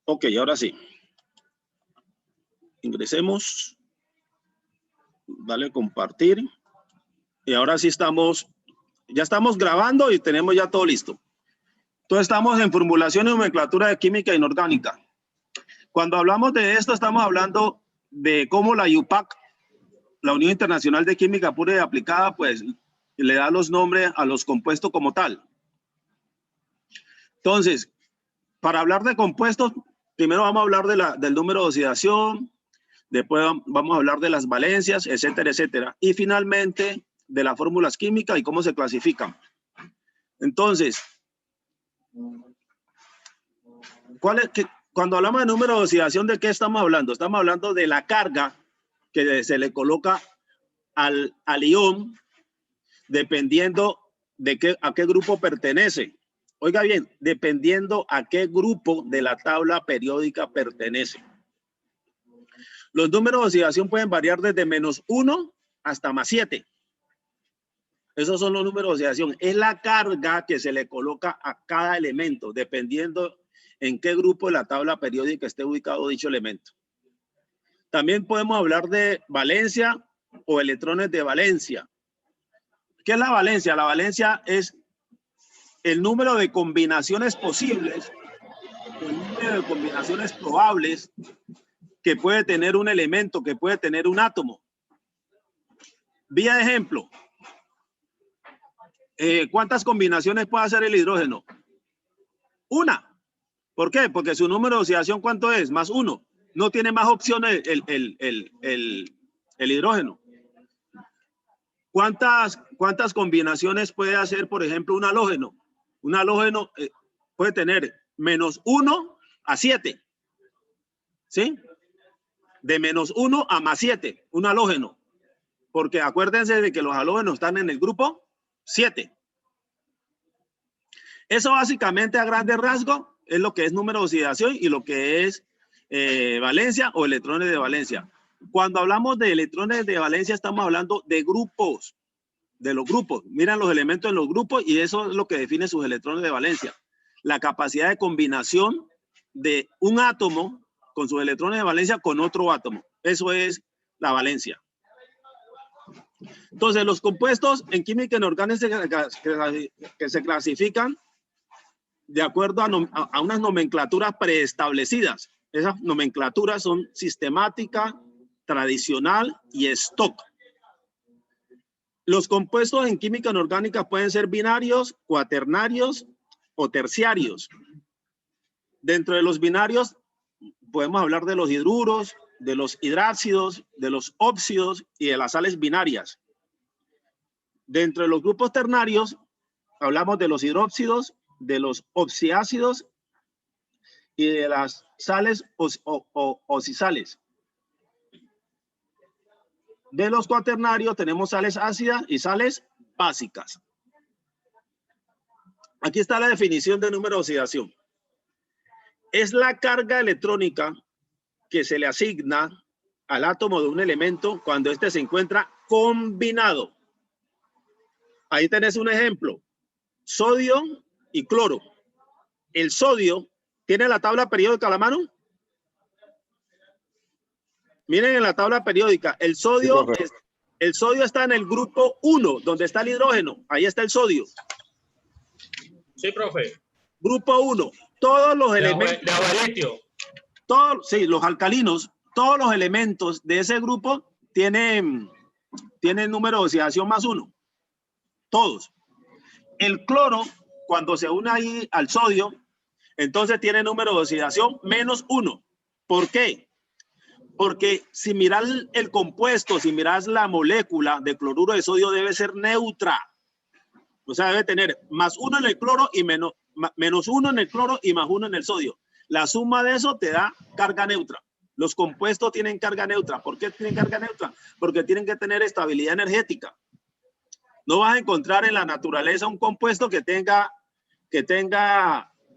Ok, ahora sí. Ingresemos. Dale compartir. Y ahora sí ya estamos grabando y tenemos ya todo listo. Entonces estamos en formulación y nomenclatura de química inorgánica. Cuando hablamos de esto, estamos hablando de cómo la UPAC, la Unión Internacional de Química Pura y Aplicada, pues le da los nombres a los compuestos como tal. Entonces, para hablar de compuestos, primero vamos a hablar del número de oxidación, después vamos a hablar de las valencias, etcétera, etcétera. Y finalmente, de las fórmulas químicas y cómo se clasifican. Entonces, cuando hablamos de número de oxidación, ¿de qué estamos hablando? Estamos hablando de la carga que se le coloca al ion, dependiendo de a qué grupo pertenece. Oiga bien, dependiendo a qué grupo de la tabla periódica pertenece. Los números de oxidación pueden variar desde -1 hasta +7. Esos son los números de oxidación. Es la carga que se le coloca a cada elemento, dependiendo en qué grupo de la tabla periódica esté ubicado dicho elemento. También podemos hablar de valencia o electrones de valencia. ¿Qué es la valencia? La valencia es el número de combinaciones posibles, el número de combinaciones probables que puede tener un elemento, que puede tener un átomo. Vía de ejemplo, ¿cuántas combinaciones puede hacer el hidrógeno? Una. ¿Por qué? Porque su número de oxidación, ¿cuánto es? +1. No tiene más opciones el hidrógeno. ¿Cuántas combinaciones puede hacer, por ejemplo, un halógeno? Un halógeno puede tener -1 a 7. ¿Sí? De -1 a +7, un halógeno. Porque acuérdense de que los halógenos están en el grupo 7. Eso básicamente a grandes rasgos es lo que es número de oxidación y lo que es valencia o electrones de valencia. Cuando hablamos de electrones de valencia estamos hablando de grupos, de los grupos. Miran los elementos en los grupos y eso es lo que define sus electrones de valencia. La capacidad de combinación de un átomo con sus electrones de valencia con otro átomo. Eso es la valencia. Entonces, los compuestos en química inorgánica que se clasifican de acuerdo a unas nomenclaturas preestablecidas. Esas nomenclaturas son sistemática, tradicional y stock. Los compuestos en química inorgánica pueden ser binarios, cuaternarios o terciarios. Dentro de los binarios podemos hablar de los hidruros, de los hidráxidos, de los óxidos y de las sales binarias. Dentro de los grupos ternarios hablamos de los hidróxidos, de los oxiácidos y de las sales oxisales. De los cuaternarios tenemos sales ácidas y sales básicas. Aquí está la definición de número de oxidación. Es la carga electrónica que se le asigna al átomo de un elemento cuando éste se encuentra combinado. Ahí tenés un ejemplo. Sodio y cloro. El sodio tiene la tabla periódica a la mano. Miren en la tabla periódica, el sodio está en el grupo 1, donde está el hidrógeno. Ahí está el sodio. Sí, profe. Grupo 1. Todos los elementos. Sí, los alcalinos, todos los elementos de ese grupo tienen número de oxidación +1. Todos. El cloro, cuando se une ahí al sodio, entonces tiene número de oxidación -1. ¿Por qué? Porque si miras el compuesto, si miras la molécula de cloruro de sodio, debe ser neutra. O sea, debe tener +1 en el cloro y -1 en el cloro y +1 en el sodio. La suma de eso te da carga neutra. Los compuestos tienen carga neutra. ¿Por qué tienen carga neutra? Porque tienen que tener estabilidad energética. No vas a encontrar en la naturaleza un compuesto que tenga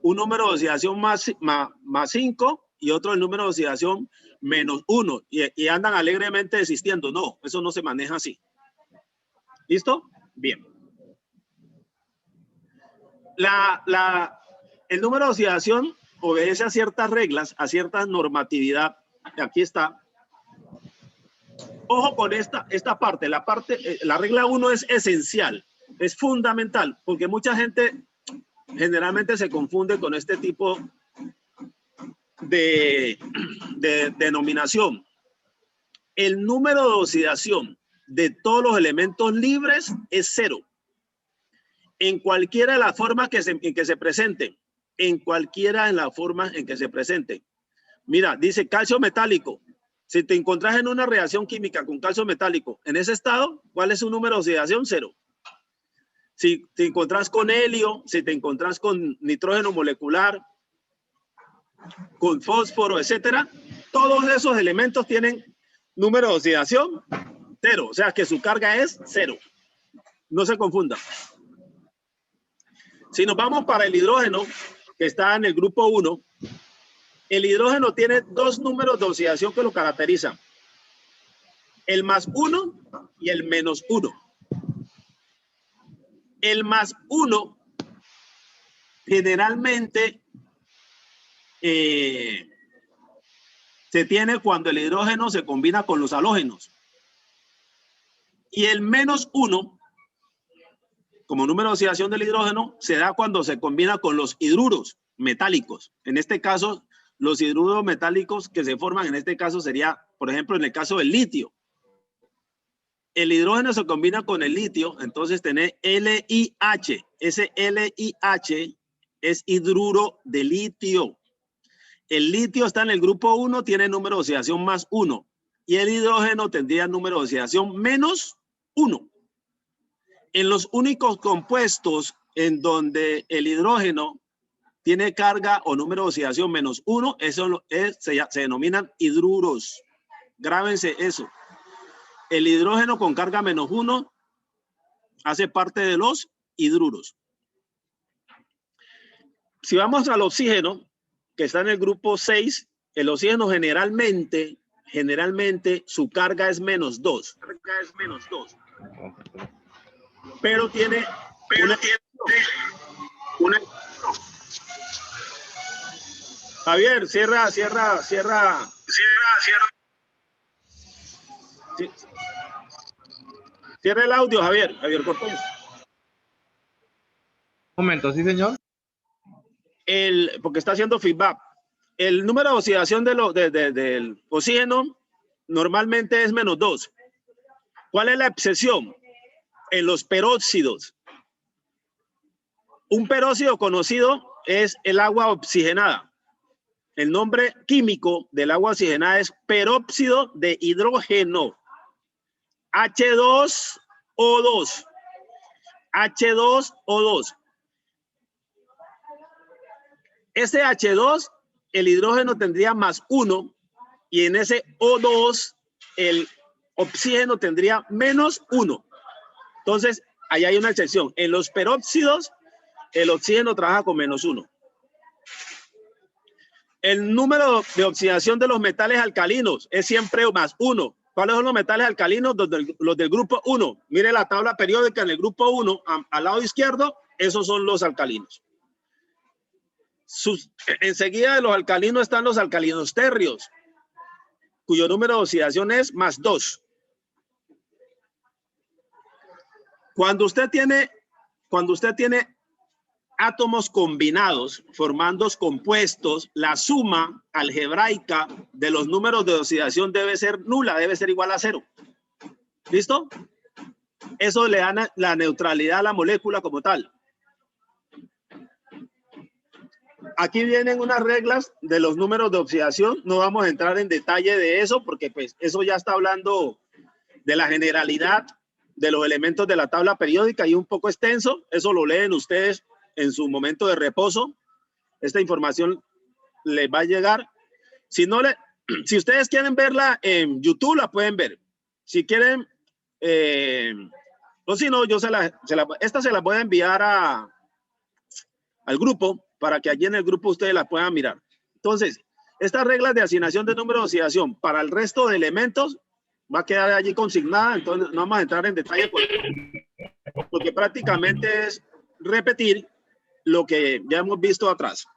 un número de oxidación +5 y otro el número de oxidación -1 y andan alegremente existiendo. No, eso no se maneja así. ¿Listo? Bien. El número de oxidación obedece a ciertas reglas, a cierta normatividad. Aquí está. Ojo con esta parte. La regla 1 es esencial, es fundamental, porque mucha gente generalmente se confunde con este tipo de denominación. El número de oxidación de todos los elementos libres es 0. En cualquiera de las formas en que se presente. En cualquiera de las formas en que se presente. Mira, dice calcio metálico. Si te encontrás en una reacción química con calcio metálico, en ese estado, ¿cuál es su número de oxidación? 0. Si te encontrás con helio, si te encontrás con nitrógeno molecular, con fósforo, etcétera, todos esos elementos tienen número de oxidación 0. O sea que su carga es 0. No se confunda. Si nos vamos para el hidrógeno, que está en el grupo 1, el hidrógeno tiene 2 números de oxidación que lo caracterizan. El +1 y el -1. El +1 generalmente se tiene cuando el hidrógeno se combina con los halógenos. Y el -1, como número de oxidación del hidrógeno, se da cuando se combina con los hidruros metálicos. En este caso, los hidruros metálicos que se forman, en este caso sería, por ejemplo, en el caso del litio. El hidrógeno se combina con el litio, entonces tenés LiH. Ese LiH es hidruro de litio. El litio está en el grupo 1, tiene número de oxidación +1. Y el hidrógeno tendría número de oxidación -1. En los únicos compuestos en donde el hidrógeno tiene carga o número de oxidación -1, eso se denominan hidruros. Grábense eso. El hidrógeno con carga -1 hace parte de los hidruros. Si vamos al oxígeno, que está en el grupo 6, el oxígeno generalmente su carga es -2. Pero tiene una... Javier, cierra. Sí. Cierra el audio, Javier Cortés. Un momento, sí, señor. Porque está haciendo feedback. El número de oxidación del oxígeno normalmente es -2. ¿Cuál es la excepción? En los peróxidos. Un peróxido conocido es el agua oxigenada. El nombre químico del agua oxigenada es peróxido de hidrógeno. H2O2. H2O2. Ese H2, el hidrógeno tendría +1 y en ese O2 el oxígeno tendría -1. Entonces, ahí hay una excepción. En los peróxidos, el oxígeno trabaja con -1. El número de oxidación de los metales alcalinos es siempre +1. ¿Cuáles son los metales alcalinos? Los del grupo 1. Mire la tabla periódica en el grupo 1, al lado izquierdo, esos son los alcalinos. Enseguida de los alcalinos están los alcalinos térreos, cuyo número de oxidación es +2. Cuando usted tiene átomos combinados formando compuestos, la suma algebraica de los números de oxidación debe ser nula, debe ser igual a 0. ¿Listo? Eso le da la neutralidad a la molécula como tal. Aquí vienen unas reglas de los números de oxidación. No vamos a entrar en detalle de eso porque pues eso ya está hablando de la generalidad de los elementos de la tabla periódica y un poco extenso. Eso lo leen ustedes en su momento de reposo. Esta información les va a llegar. Si ustedes quieren verla en YouTube, la pueden ver. Si quieren, o si no, yo esta se la voy a enviar al grupo para que allí en el grupo ustedes la puedan mirar. Entonces, estas reglas de asignación de número de oxidación para el resto de elementos va a quedar allí consignada. Entonces, no vamos a entrar en detalle porque prácticamente es repetir lo que ya hemos visto atrás.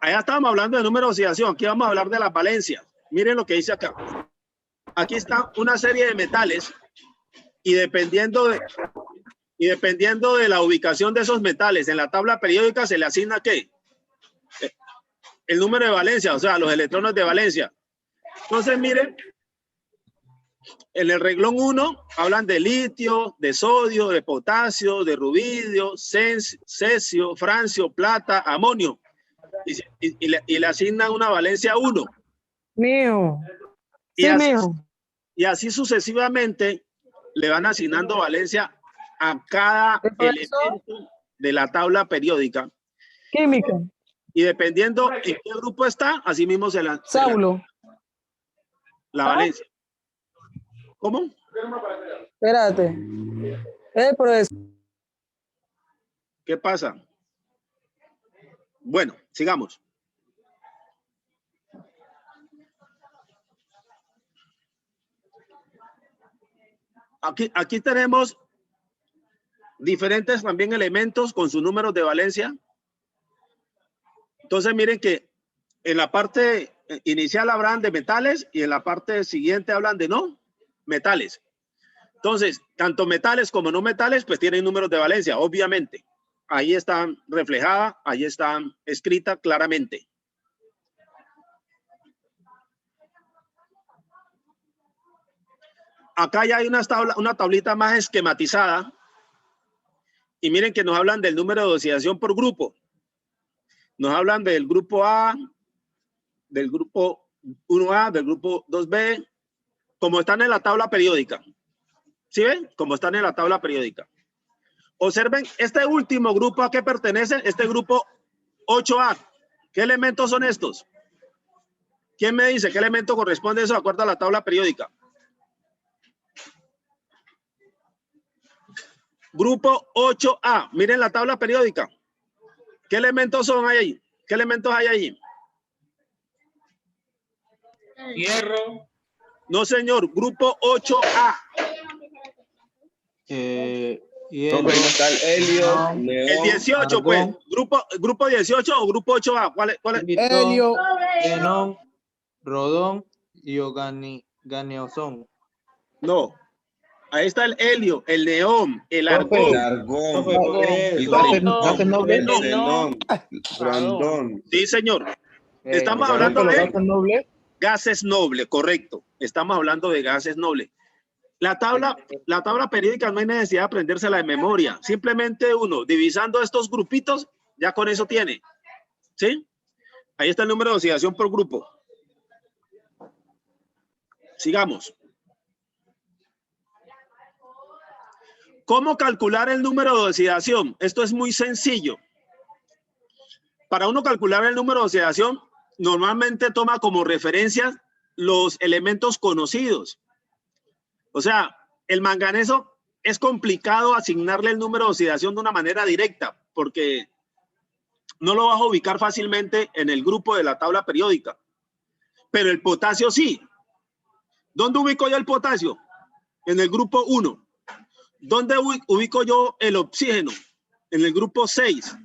Allá estábamos hablando de número de oxidación. Aquí vamos a hablar de las valencias. Miren lo que dice acá. Aquí está una serie de metales y dependiendo de la ubicación de esos metales en la tabla periódica se le asigna ¿qué? El número de valencia, o sea, los electrones de valencia. Entonces, miren, en el renglón 1 hablan de litio, de sodio, de potasio, de rubidio, cesio, francio, plata, amonio. Y le asignan una valencia 1. Mío. Y, Sí, así, mío. y así sucesivamente le van asignando valencia a cada elemento de la tabla periódica. Química. Y dependiendo en qué grupo está, así mismo se la valencia. ¿Cómo? Espérate. Profesor. ¿Qué pasa? Bueno, sigamos. Aquí tenemos diferentes también elementos con sus números de valencia. Entonces miren que en la parte inicial hablan de metales y en la parte siguiente hablan de no metales. Entonces, tanto metales como no metales pues tienen números de valencia, obviamente. Ahí están reflejadas, ahí están escritas claramente. Acá ya hay una tablita más esquematizada. Y miren que nos hablan del número de oxidación por grupo. Nos hablan del grupo A, del grupo 1A, del grupo 2B, como están en la tabla periódica. ¿Sí ven? Como están en la tabla periódica. Observen, este último grupo, ¿a qué pertenece? Este grupo 8A. ¿Qué elementos son estos? ¿Quién me dice qué elemento corresponde eso de acuerdo a la tabla periódica? Grupo 8A. Miren la tabla periódica. ¿Qué elementos son ahí? ¿Qué elementos hay ahí? Hierro. No, señor. Grupo 8A. No, pues está el helio, El neón, 18, argón, pues. Grupo 18 o grupo 8A. ¿Cuál es? Helio, xenón, rodón y ganeosón. No. Ahí está el helio, el neón, el el argón. argón, el Gases nobles. el xenón, brandón. Sí, señor. Estamos hablando de gases nobles, correcto. Estamos hablando de gases nobles. La tabla periódica no hay necesidad de aprendérsela de memoria. Simplemente uno, divisando estos grupitos, ya con eso tiene. ¿Sí? Ahí está el número de oxidación por grupo. Sigamos. ¿Cómo calcular el número de oxidación? Esto es muy sencillo. Para uno calcular el número de oxidación, normalmente toma como referencia los elementos conocidos. O sea, el manganeso es complicado asignarle el número de oxidación de una manera directa, porque no lo vas a ubicar fácilmente en el grupo de la tabla periódica. Pero el potasio sí. ¿Dónde ubico yo el potasio? En el grupo 1. ¿Dónde ubico yo el oxígeno? En el grupo 6.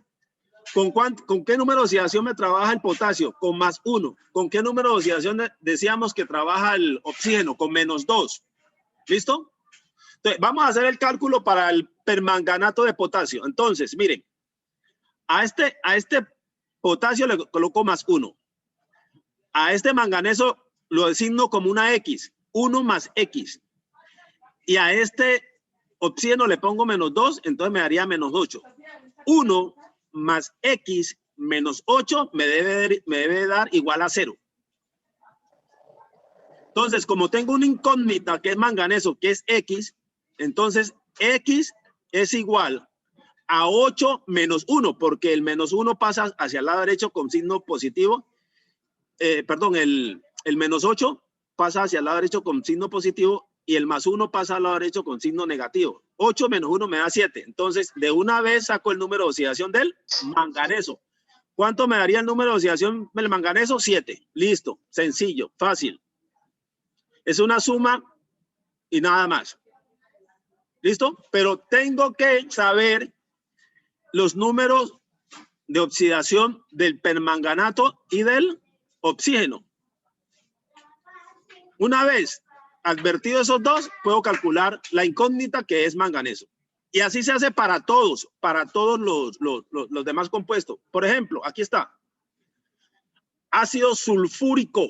¿Con qué número de oxidación me trabaja el potasio? Con +1. ¿Con qué número de oxidación decíamos que trabaja el oxígeno? Con -2. ¿Listo? Entonces, vamos a hacer el cálculo para el permanganato de potasio. Entonces, miren, a este potasio le coloco +1. A este manganeso lo designo como una X, 1 más X. Y a este oxígeno le pongo -2, entonces me daría -8. 1 más X menos 8 me debe dar igual a 0. Entonces, como tengo una incógnita que es manganeso, que es X, entonces X es igual a 8 menos 1, porque el -1 pasa hacia el lado derecho con signo positivo. Perdón, el -8 pasa hacia el lado derecho con signo positivo y el +1 pasa al lado derecho con signo negativo. 8 menos 1 me da 7. Entonces, de una vez saco el número de oxidación del manganeso. ¿Cuánto me daría el número de oxidación del manganeso? 7. Listo, sencillo, fácil. Es una suma y nada más. ¿Listo? Pero tengo que saber los números de oxidación del permanganato y del oxígeno. Una vez advertido esos dos, puedo calcular la incógnita que es manganeso. Y así se hace para todos los demás compuestos. Por ejemplo, aquí está. Ácido sulfúrico.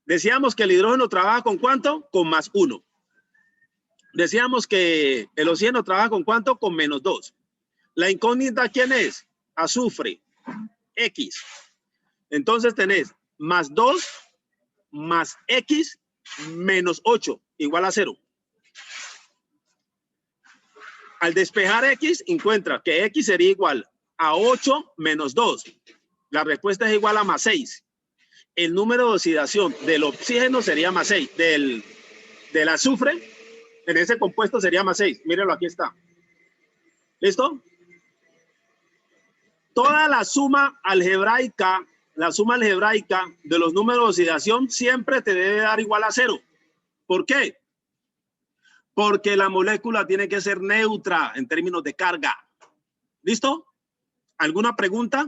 Decíamos que el hidrógeno trabaja ¿con cuánto? Con +1. Decíamos que el oxígeno trabaja ¿con cuánto? Con -2. La incógnita, ¿quién es? Azufre, X. Entonces tenés +2 más X menos 8 igual a 0. Al despejar X, encuentra que X sería igual a 8 menos 2. La respuesta es igual a +6. El número de oxidación del oxígeno sería +6. Del azufre, en ese compuesto sería +6. Mírenlo, aquí está. ¿Listo? Toda la suma algebraica de los números de oxidación siempre te debe dar igual a 0. ¿Por qué? Porque la molécula tiene que ser neutra en términos de carga. ¿Listo? ¿Alguna pregunta?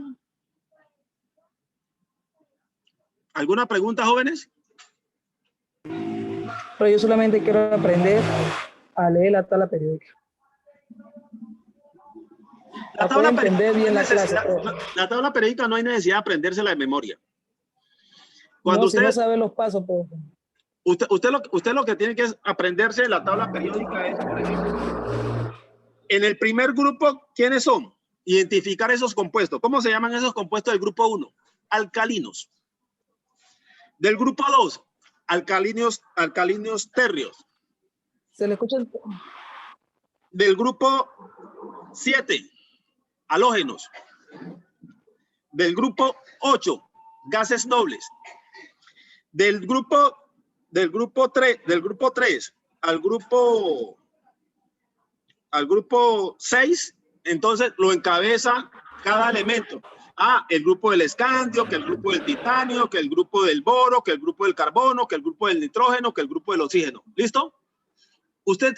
¿Alguna pregunta, jóvenes? Pero yo solamente quiero aprender a leer la tabla periódica. La tabla entender bien la clase. La tabla periódica no hay necesidad de aprendérsela de memoria. Cuando No, usted si no sabe los pasos, pues. Usted lo que tiene que es aprenderse la tabla periódica es, por ejemplo, en el primer grupo, ¿quiénes son? Identificar esos compuestos. ¿Cómo se llaman esos compuestos del grupo 1? Alcalinos. Del grupo 2, alcalinos térreos. Se le escucha. Del grupo 7, halógenos. Del grupo 8, gases nobles. Del grupo 3 al grupo 6, entonces lo encabeza cada elemento. El grupo del escandio, que el grupo del titanio, que el grupo del boro, que el grupo del carbono, que el grupo del nitrógeno, que el grupo del oxígeno. ¿Listo? Usted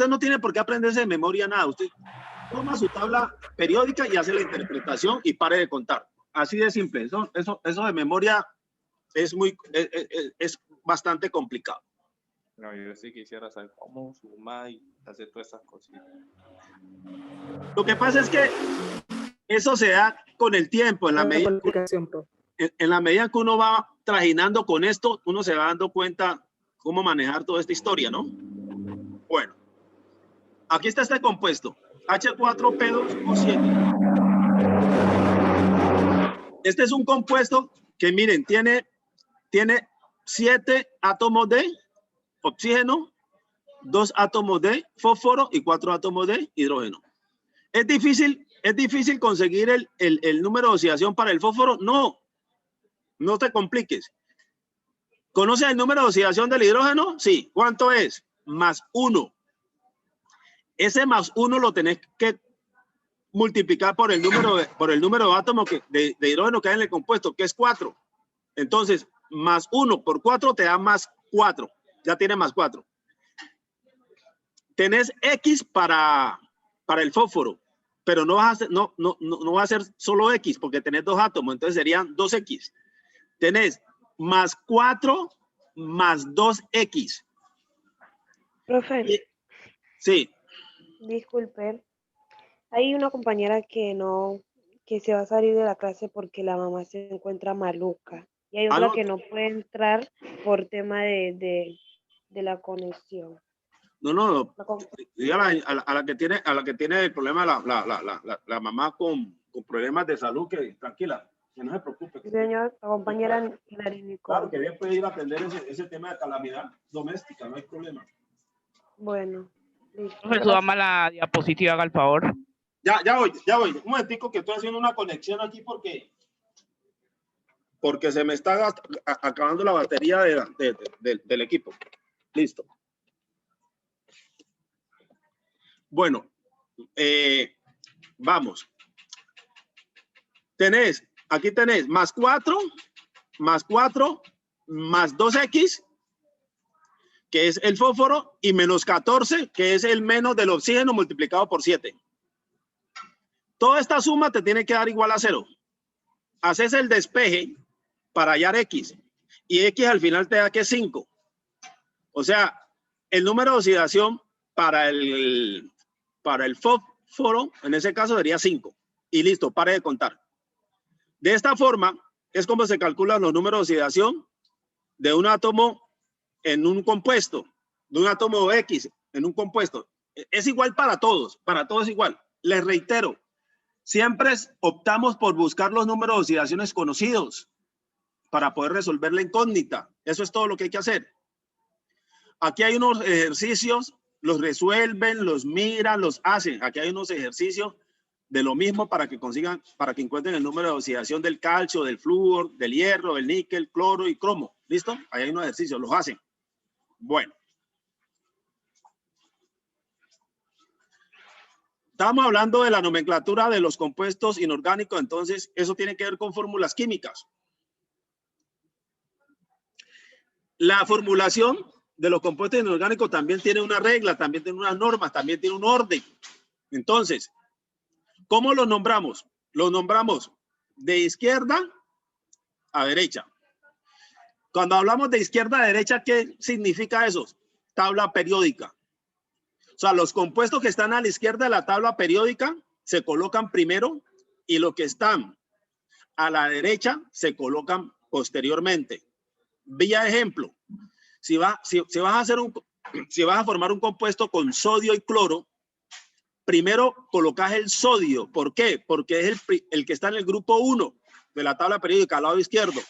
no tiene por qué aprenderse de memoria nada. Usted toma su tabla periódica y hace la interpretación y pare de contar. Así de simple. Eso de memoria es bastante complicado. No, yo sí quisiera saber cómo sumar y hacer todas esas cositas. Lo que pasa es que eso se da con el tiempo, en la medida que uno va trajinando con esto, uno se va dando cuenta cómo manejar toda esta historia, ¿no? Bueno, aquí está este compuesto, H4P2O7. Este es un compuesto que, miren, tiene 7 átomos de oxígeno, 2 átomos de fósforo y 4 átomos de hidrógeno. ¿Es difícil conseguir el número de oxidación para el fósforo? No te compliques. ¿Conoces el número de oxidación del hidrógeno? Sí. ¿Cuánto es? +1. Ese +1 lo tenés que multiplicar por el número de átomos de hidrógeno que hay en el compuesto, que es 4. Entonces, +1 por 4 te da +4. Ya tiene +4. Tenés X para el fósforo, pero no va a ser solo X porque tenés 2 átomos, entonces serían 2X. Tenés +4 más 2X. Profe. Sí. Disculpe. Hay una compañera que se va a salir de la clase porque la mamá se encuentra maluca. Y hay otra que no puede entrar por tema de la conexión. No. A la que tiene el problema la mamá con problemas de salud, que tranquila, que no se preocupe. Señor, la compañera Hilary. Claro, que bien puede ir a atender ese tema de calamidad doméstica, no hay problema. Bueno. Listo. Profesor, dame la diapositiva, haga el favor. Ya voy. Un momentico que estoy haciendo una conexión aquí porque se me está acabando la batería del equipo. Listo. Bueno, vamos. Aquí tenés +4 más 2X, que es el fósforo, y -14, que es el menos del oxígeno multiplicado por 7. Toda esta suma te tiene que dar igual a 0. Haces el despeje para hallar X. Y X al final te da que 5. O sea, el número de oxidación para el fósforo, en ese caso sería 5. Y listo, pare de contar. De esta forma es como se calculan los números de oxidación de un átomo en un compuesto, de un átomo X en un compuesto. Es igual para todos es igual. Les reitero, siempre optamos por buscar los números de oxidaciones conocidos para poder resolver la incógnita. Eso es todo lo que hay que hacer. Aquí hay unos ejercicios, los resuelven, los miran, los hacen. Aquí hay unos ejercicios de lo mismo para que consigan, para que encuentren el número de oxidación del calcio, del flúor, del hierro, del níquel, cloro y cromo. ¿Listo? Ahí hay unos ejercicios, los hacen. Bueno. Estamos hablando de la nomenclatura de los compuestos inorgánicos, entonces eso tiene que ver con fórmulas químicas. La formulación de los compuestos inorgánicos también tiene una regla, también tiene unas normas, también tiene un orden. Entonces, ¿cómo los nombramos? Los nombramos de izquierda a derecha. Cuando hablamos de izquierda a derecha, ¿qué significa eso? Tabla periódica. O sea, los compuestos que están a la izquierda de la tabla periódica se colocan primero y los que están a la derecha se colocan posteriormente. Vía ejemplo, si vas a formar un compuesto con sodio y cloro, primero colocas el sodio. ¿Por qué? Porque es el que está en el grupo 1 de la tabla periódica al lado izquierdo.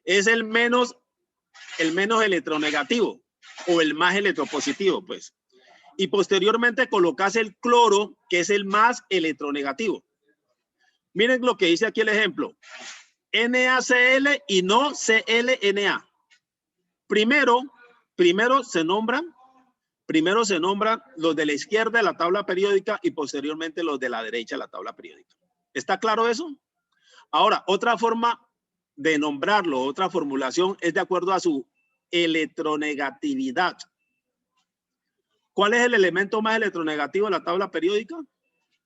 Es el menos electronegativo o el más electropositivo, pues. Y posteriormente colocas el cloro, que es el más electronegativo. Miren lo que dice aquí el ejemplo. NaCl y no ClNa. Primero se nombran los de la izquierda de la tabla periódica y posteriormente los de la derecha de la tabla periódica. ¿Está claro eso? Ahora, otra forma de nombrarlo, otra formulación es de acuerdo a su electronegatividad. ¿Cuál es el elemento más electronegativo de la tabla periódica?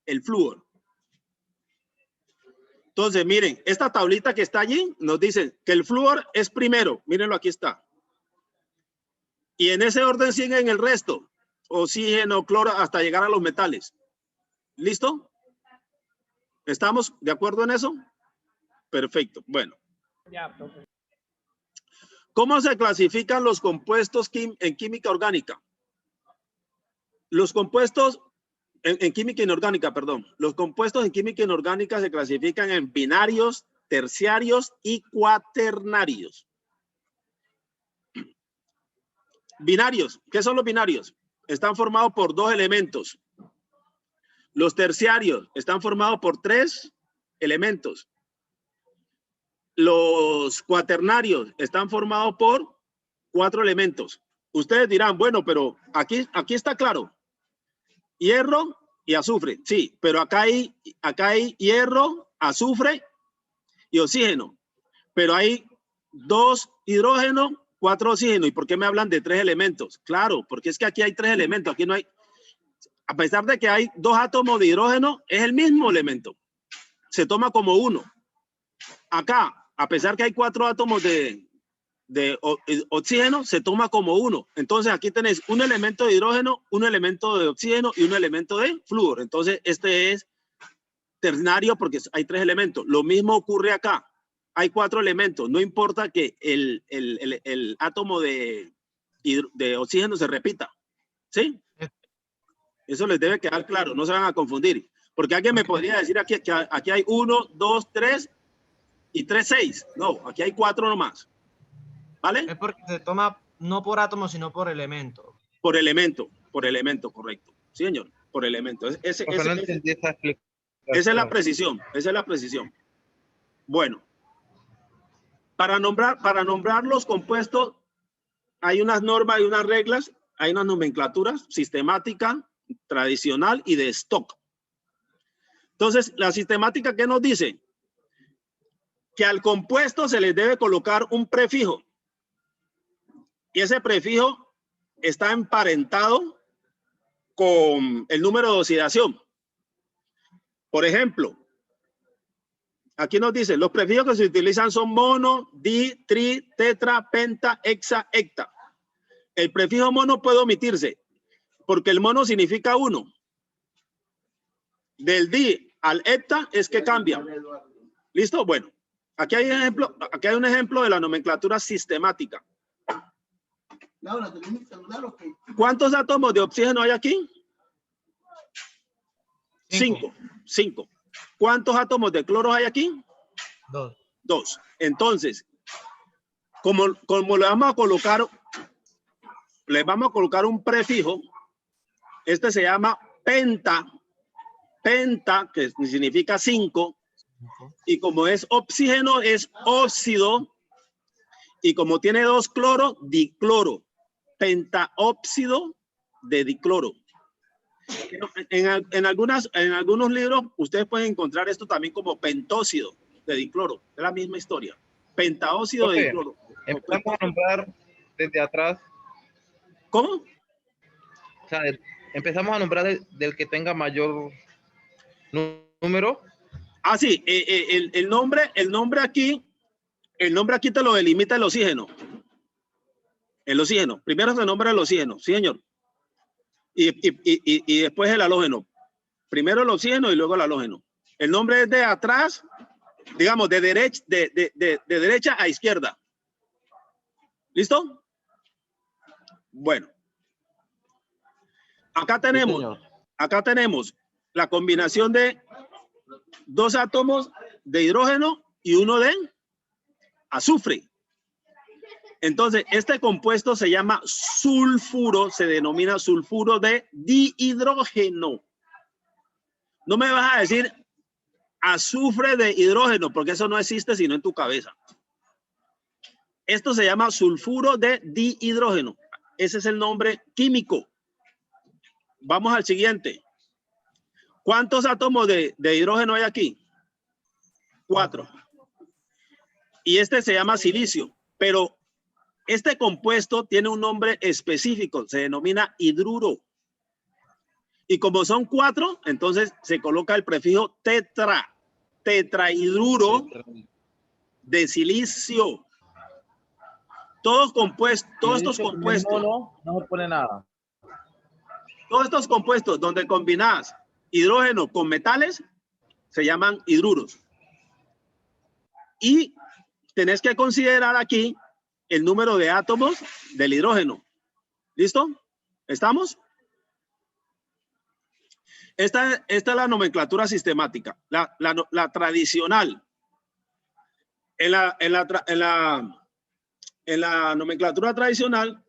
El flúor. Entonces, miren, esta tablita que está allí nos dice que el flúor es primero. Mírenlo, aquí está. Y en ese orden siguen el resto. Oxígeno, cloro, hasta llegar a los metales. ¿Listo? ¿Estamos de acuerdo en eso? Perfecto. Bueno. ¿Cómo se clasifican los compuestos en química orgánica? Los compuestos en química inorgánica, perdón. Los compuestos en química inorgánica se clasifican en binarios, terciarios y cuaternarios. Binarios. ¿Qué son los binarios? Están formados por 2 elementos. Los terciarios están formados por 3 elementos. Los cuaternarios están formados por 4 elementos. Ustedes dirán, bueno, pero aquí está claro. Hierro y azufre, sí, pero acá hay hierro, azufre y oxígeno. Pero hay 2 hidrógenos, 4 oxígenos. ¿Y por qué me hablan de 3 elementos? Claro, porque es que aquí hay 3 elementos. Aquí no hay, a pesar de que hay 2 átomos de hidrógeno, es el mismo elemento. Se toma como uno. Acá, a pesar que hay 4 átomos de oxígeno, se toma como uno. Entonces aquí tenéis un elemento de hidrógeno, un elemento de oxígeno y un elemento de flúor. Entonces este es ternario porque hay 3 elementos. Lo mismo ocurre acá. Hay 4 elementos. No importa que el átomo de oxígeno se repita. ¿Sí? Eso les debe quedar claro. No se van a confundir. Porque alguien me podría decir aquí que aquí hay 1, 2, 3 y 3, 6. No, aquí hay 4 nomás. ¿Vale? Es porque se toma no por átomo, sino por elemento. Por elemento, correcto. Sí, señor, por elemento. Esa es la precisión, esa es la precisión. Bueno, para nombrar los compuestos hay unas normas, hay unas reglas, hay unas nomenclaturas sistemática, tradicional y de stock. Entonces, la sistemática, ¿qué nos dice? Que al compuesto se le debe colocar un prefijo. Y ese prefijo está emparentado con el número de oxidación. Por ejemplo, aquí nos dice, los prefijos que se utilizan son mono, di, tri, tetra, penta, hexa, hecta. El prefijo mono puede omitirse porque el mono significa uno. Del di al hecta es que cambia. ¿Listo? Bueno, aquí hay un ejemplo de la nomenclatura sistemática. ¿Cuántos átomos de oxígeno hay aquí? 5. ¿Cuántos átomos de cloro hay aquí? 2. Entonces, como le vamos a colocar un prefijo, este se llama penta, que significa 5, y como es oxígeno, es óxido, y como tiene 2 cloro, dicloro, pentaóxido de dicloro. En algunos libros ustedes pueden encontrar esto también como pentóxido de dicloro, es la misma historia, pentaóxido de dicloro. Empezamos a nombrar desde atrás. ¿Cómo? O sea, empezamos a nombrar del que tenga mayor número. Ah, sí, el nombre aquí te lo delimita el oxígeno. El oxígeno. Primero se nombra el oxígeno, sí, señor. Y después el halógeno. Primero el oxígeno y luego el halógeno. El nombre es de atrás, digamos, de derecha a izquierda. ¿Listo? Bueno. Acá tenemos la combinación de 2 átomos de hidrógeno y 1 de azufre. Entonces, este compuesto se llama sulfuro, se denomina sulfuro de dihidrógeno. No me vas a decir azufre de hidrógeno, porque eso no existe sino en tu cabeza. Esto se llama sulfuro de dihidrógeno. Ese es el nombre químico. Vamos al siguiente. ¿Cuántos átomos de hidrógeno hay aquí? 4. Y este se llama silicio, pero este compuesto tiene un nombre específico, se denomina hidruro. Y como son 4, entonces se coloca el prefijo tetra, tetrahidruro de silicio. Todos estos compuestos. No se pone nada. Todos estos compuestos donde combinas hidrógeno con metales se llaman hidruros. Y tenés que considerar aquí el número de átomos del hidrógeno. ¿Listo? ¿Estamos? Esta es la nomenclatura sistemática, la tradicional. En la nomenclatura tradicional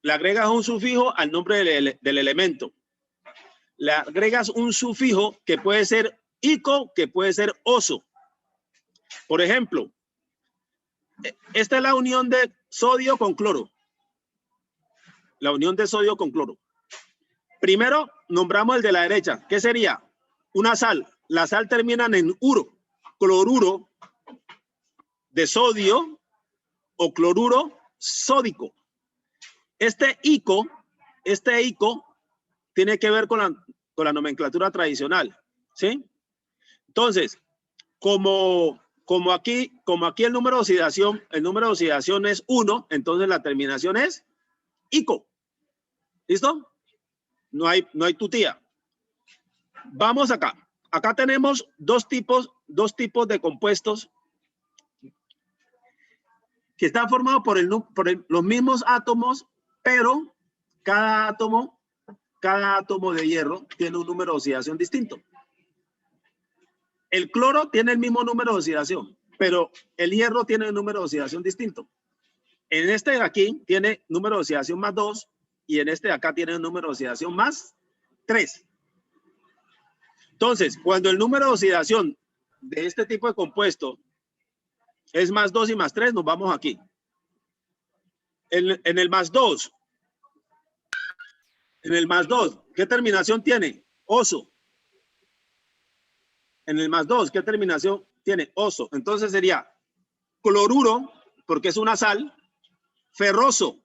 le agregas un sufijo al nombre del elemento. Le agregas un sufijo que puede ser ico, que puede ser oso. Por ejemplo, esta es la unión de sodio con cloro. La unión de sodio con cloro. Primero nombramos el de la derecha. ¿Qué sería? Una sal. La sal termina en uro, cloruro de sodio o cloruro sódico. Este ico tiene que ver con la nomenclatura tradicional, ¿sí? Entonces, como aquí el número de oxidación es 1, entonces la terminación es ico. ¿Listo? No hay tutía. Vamos acá. Acá tenemos dos tipos de compuestos que están formados por los mismos átomos, pero cada átomo de hierro tiene un número de oxidación distinto. El cloro tiene el mismo número de oxidación, pero el hierro tiene un número de oxidación distinto. En este de aquí tiene número de oxidación más 2 y en este de acá tiene un número de oxidación más 3. Entonces, cuando el número de oxidación de este tipo de compuesto es más 2 y más 3, nos vamos aquí. En el más 2, ¿qué terminación tiene? Oso. En el más 2, ¿qué terminación tiene? Oso. Entonces sería cloruro, porque es una sal, ferroso.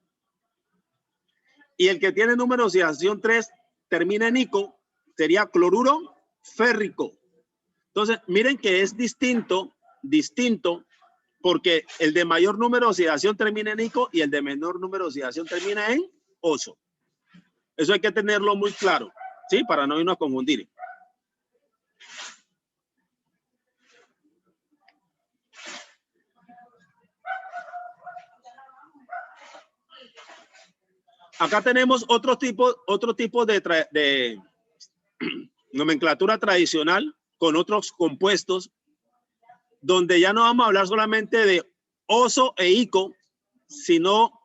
Y el que tiene número de oxidación 3 termina en ico, sería cloruro férrico. Entonces, miren que es distinto, porque el de mayor número de oxidación termina en ico y el de menor número de oxidación termina en oso. Eso hay que tenerlo muy claro, ¿sí? Para no irnos a confundir. Acá tenemos otro tipo de nomenclatura tradicional con otros compuestos, donde ya no vamos a hablar solamente de oso e ico, sino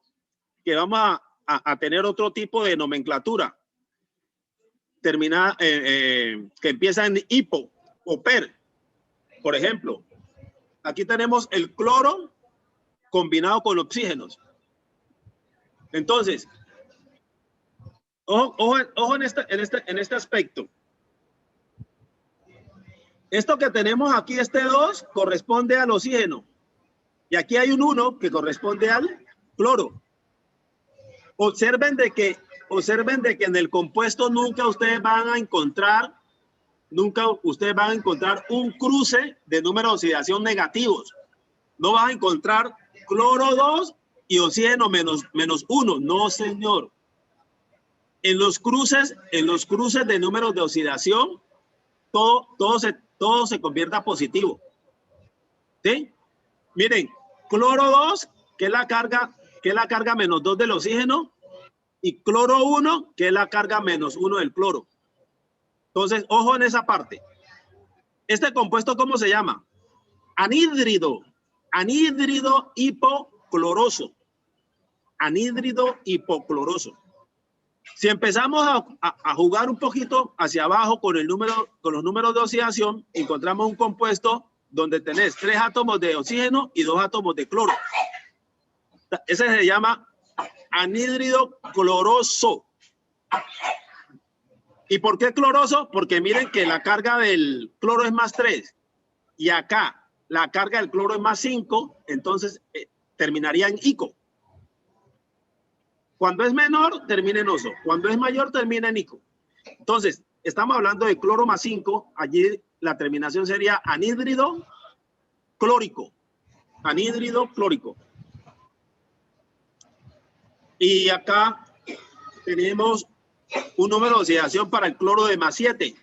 que vamos a tener otro tipo de nomenclatura terminada, que empieza en hipo o per. Por ejemplo, aquí tenemos el cloro combinado con oxígenos. Entonces, ojo en este aspecto. Esto que tenemos aquí, este 2, corresponde al oxígeno. Y aquí hay un 1 que corresponde al cloro. Observen de que en el compuesto nunca ustedes van a encontrar un cruce de números de oxidación negativos. No van a encontrar cloro 2 y oxígeno menos 1. No, señor. En los cruces de números de oxidación, todo se convierte a positivo. ¿Sí? Miren, cloro 2, que es la carga menos 2 del oxígeno, y cloro 1, que es la carga menos 1 del cloro. Entonces, ojo en esa parte. Este compuesto, ¿cómo se llama? Anhídrido hipocloroso. Anhídrido hipocloroso. Si empezamos a jugar un poquito hacia abajo con los números de oxidación, encontramos un compuesto donde tenés 3 átomos de oxígeno y 2 átomos de cloro. Ese se llama anhídrido cloroso. ¿Y por qué cloroso? Porque miren que la carga del cloro es más 3 y acá la carga del cloro es más 5, entonces terminaría en ico. Cuando es menor, termina en oso. Cuando es mayor, termina en ico. Entonces, estamos hablando de cloro más 5. Allí la terminación sería anhídrido clórico. Anhídrido clórico. Y acá tenemos un número de oxidación para el cloro de más 7.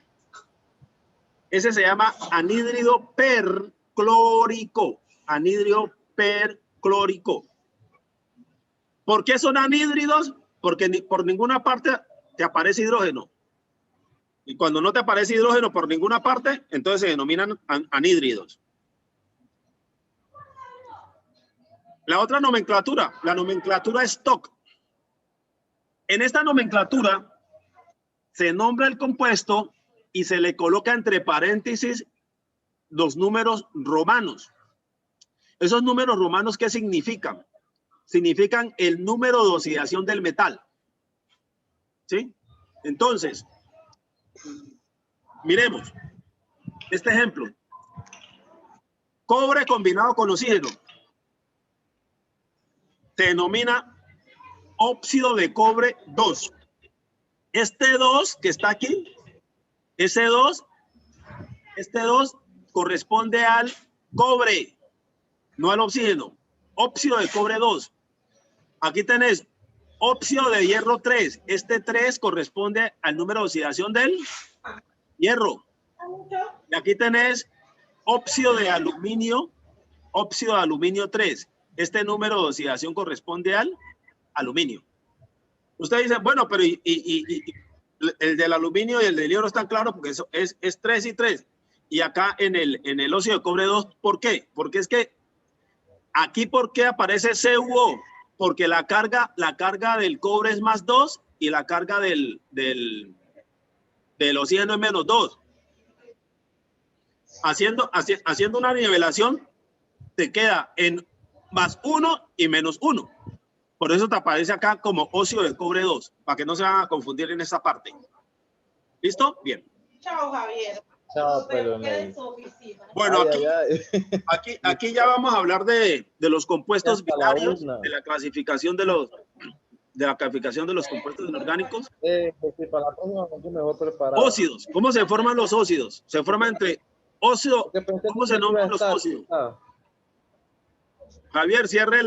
Ese se llama anhídrido perclórico. Anhídrido perclórico. ¿Por qué son anhídridos? Porque por ninguna parte te aparece hidrógeno. Y cuando no te aparece hidrógeno por ninguna parte, entonces se denominan anhídridos. La otra nomenclatura, la nomenclatura Stock. En esta nomenclatura se nombra el compuesto y se le coloca entre paréntesis los números romanos. ¿Esos números romanos qué significan? Significan el número de oxidación del metal. ¿Sí? Entonces, miremos este ejemplo. Cobre combinado con oxígeno se denomina óxido de cobre 2. Este 2 que está aquí, este 2 corresponde al cobre, no al oxígeno. Óxido de cobre 2. Aquí tenés óxido de hierro 3. Este 3 corresponde al número de oxidación del hierro. Y aquí tenés óxido de aluminio 3. Este número de oxidación corresponde al aluminio. Usted dice, bueno, pero el del aluminio y el del hierro están claros porque eso es 3 y 3. Y acá en el óxido de cobre 2, ¿por qué? Porque es que aquí, ¿por qué aparece CuO? Porque la carga del cobre es más 2 y la carga del oxígeno es menos 2. Haciendo una nivelación, te queda en más 1 y menos 1. Por eso te aparece acá como óxido de cobre 2, para que no se van a confundir en esa parte. ¿Listo? Bien. Chao, Javier. Chao, pero bueno, aquí ya vamos a hablar de los compuestos binarios, de la clasificación de los compuestos inorgánicos. Para la próxima, mejor preparado. Óxidos. ¿Cómo se forman los óxidos? Se forman Óxido, Porque pensé ¿cómo que se iba a nombran los estar. óxidos? Ah. Javier, cierre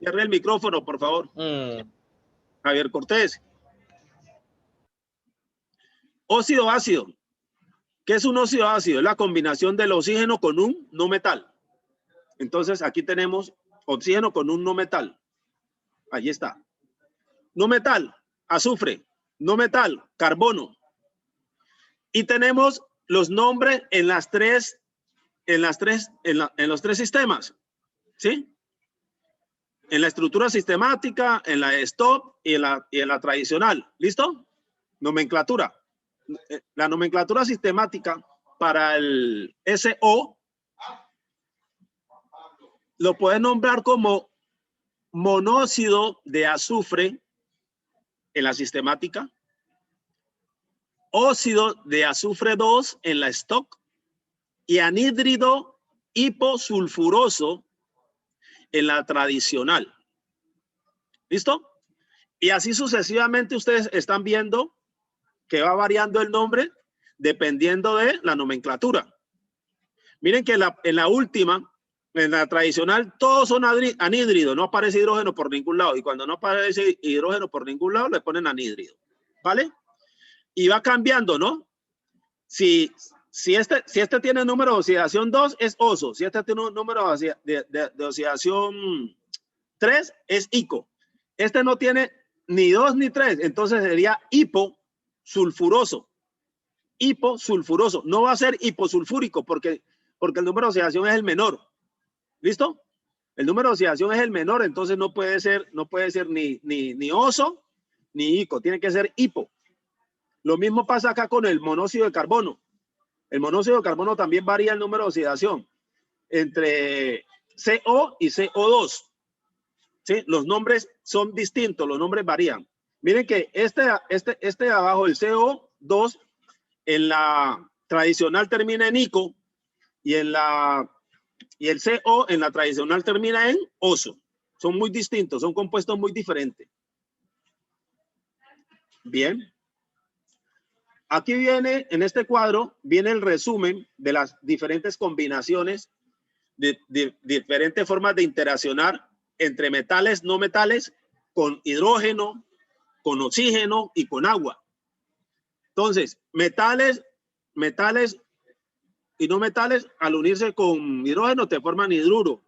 el micrófono, por favor. Javier Cortés. Óxido ácido. ¿Qué es un óxido ácido? Es la combinación del oxígeno con un no metal. Entonces, aquí tenemos oxígeno con un no metal. Allí está. No metal, azufre. No metal, carbono. Y tenemos los nombres en los tres sistemas. ¿Sí? En la estructura sistemática, en la stop y en la tradicional. ¿Listo? Nomenclatura. La nomenclatura sistemática para el SO lo puedes nombrar como monóxido de azufre en la sistemática, óxido de azufre 2 en la stock y anhídrido hiposulfuroso en la tradicional. ¿Listo? Y así sucesivamente ustedes están viendo que va variando el nombre dependiendo de la nomenclatura. Miren que en la última, en la tradicional, todos son anhídridos, no aparece hidrógeno por ningún lado. Y cuando no aparece hidrógeno por ningún lado, le ponen anhídrido. ¿Vale? Y va cambiando, ¿no? Si este tiene número de oxidación 2, es oso. Si este tiene un número de oxidación 3, es ico. Este no tiene ni 2 ni 3, entonces sería hiposulfuroso. Hiposulfuroso. No va a ser hiposulfúrico porque el número de oxidación es el menor. ¿Listo? El número de oxidación es el menor, entonces no puede ser ni oso ni ico, tiene que ser hipo. Lo mismo pasa acá con el monóxido de carbono. El monóxido de carbono también varía el número de oxidación entre CO y CO2. ¿Sí? Los nombres son distintos, los nombres varían. Miren que este de abajo, el CO2, en la tradicional termina en ico y el CO en la tradicional termina en oso. Son muy distintos, son compuestos muy diferentes. Bien. Aquí viene, en este cuadro, viene el resumen de las diferentes combinaciones, de diferentes formas de interaccionar entre metales, no metales, con hidrógeno, con oxígeno y con agua. Entonces, metales y no metales, al unirse con hidrógeno, te forman hidruro.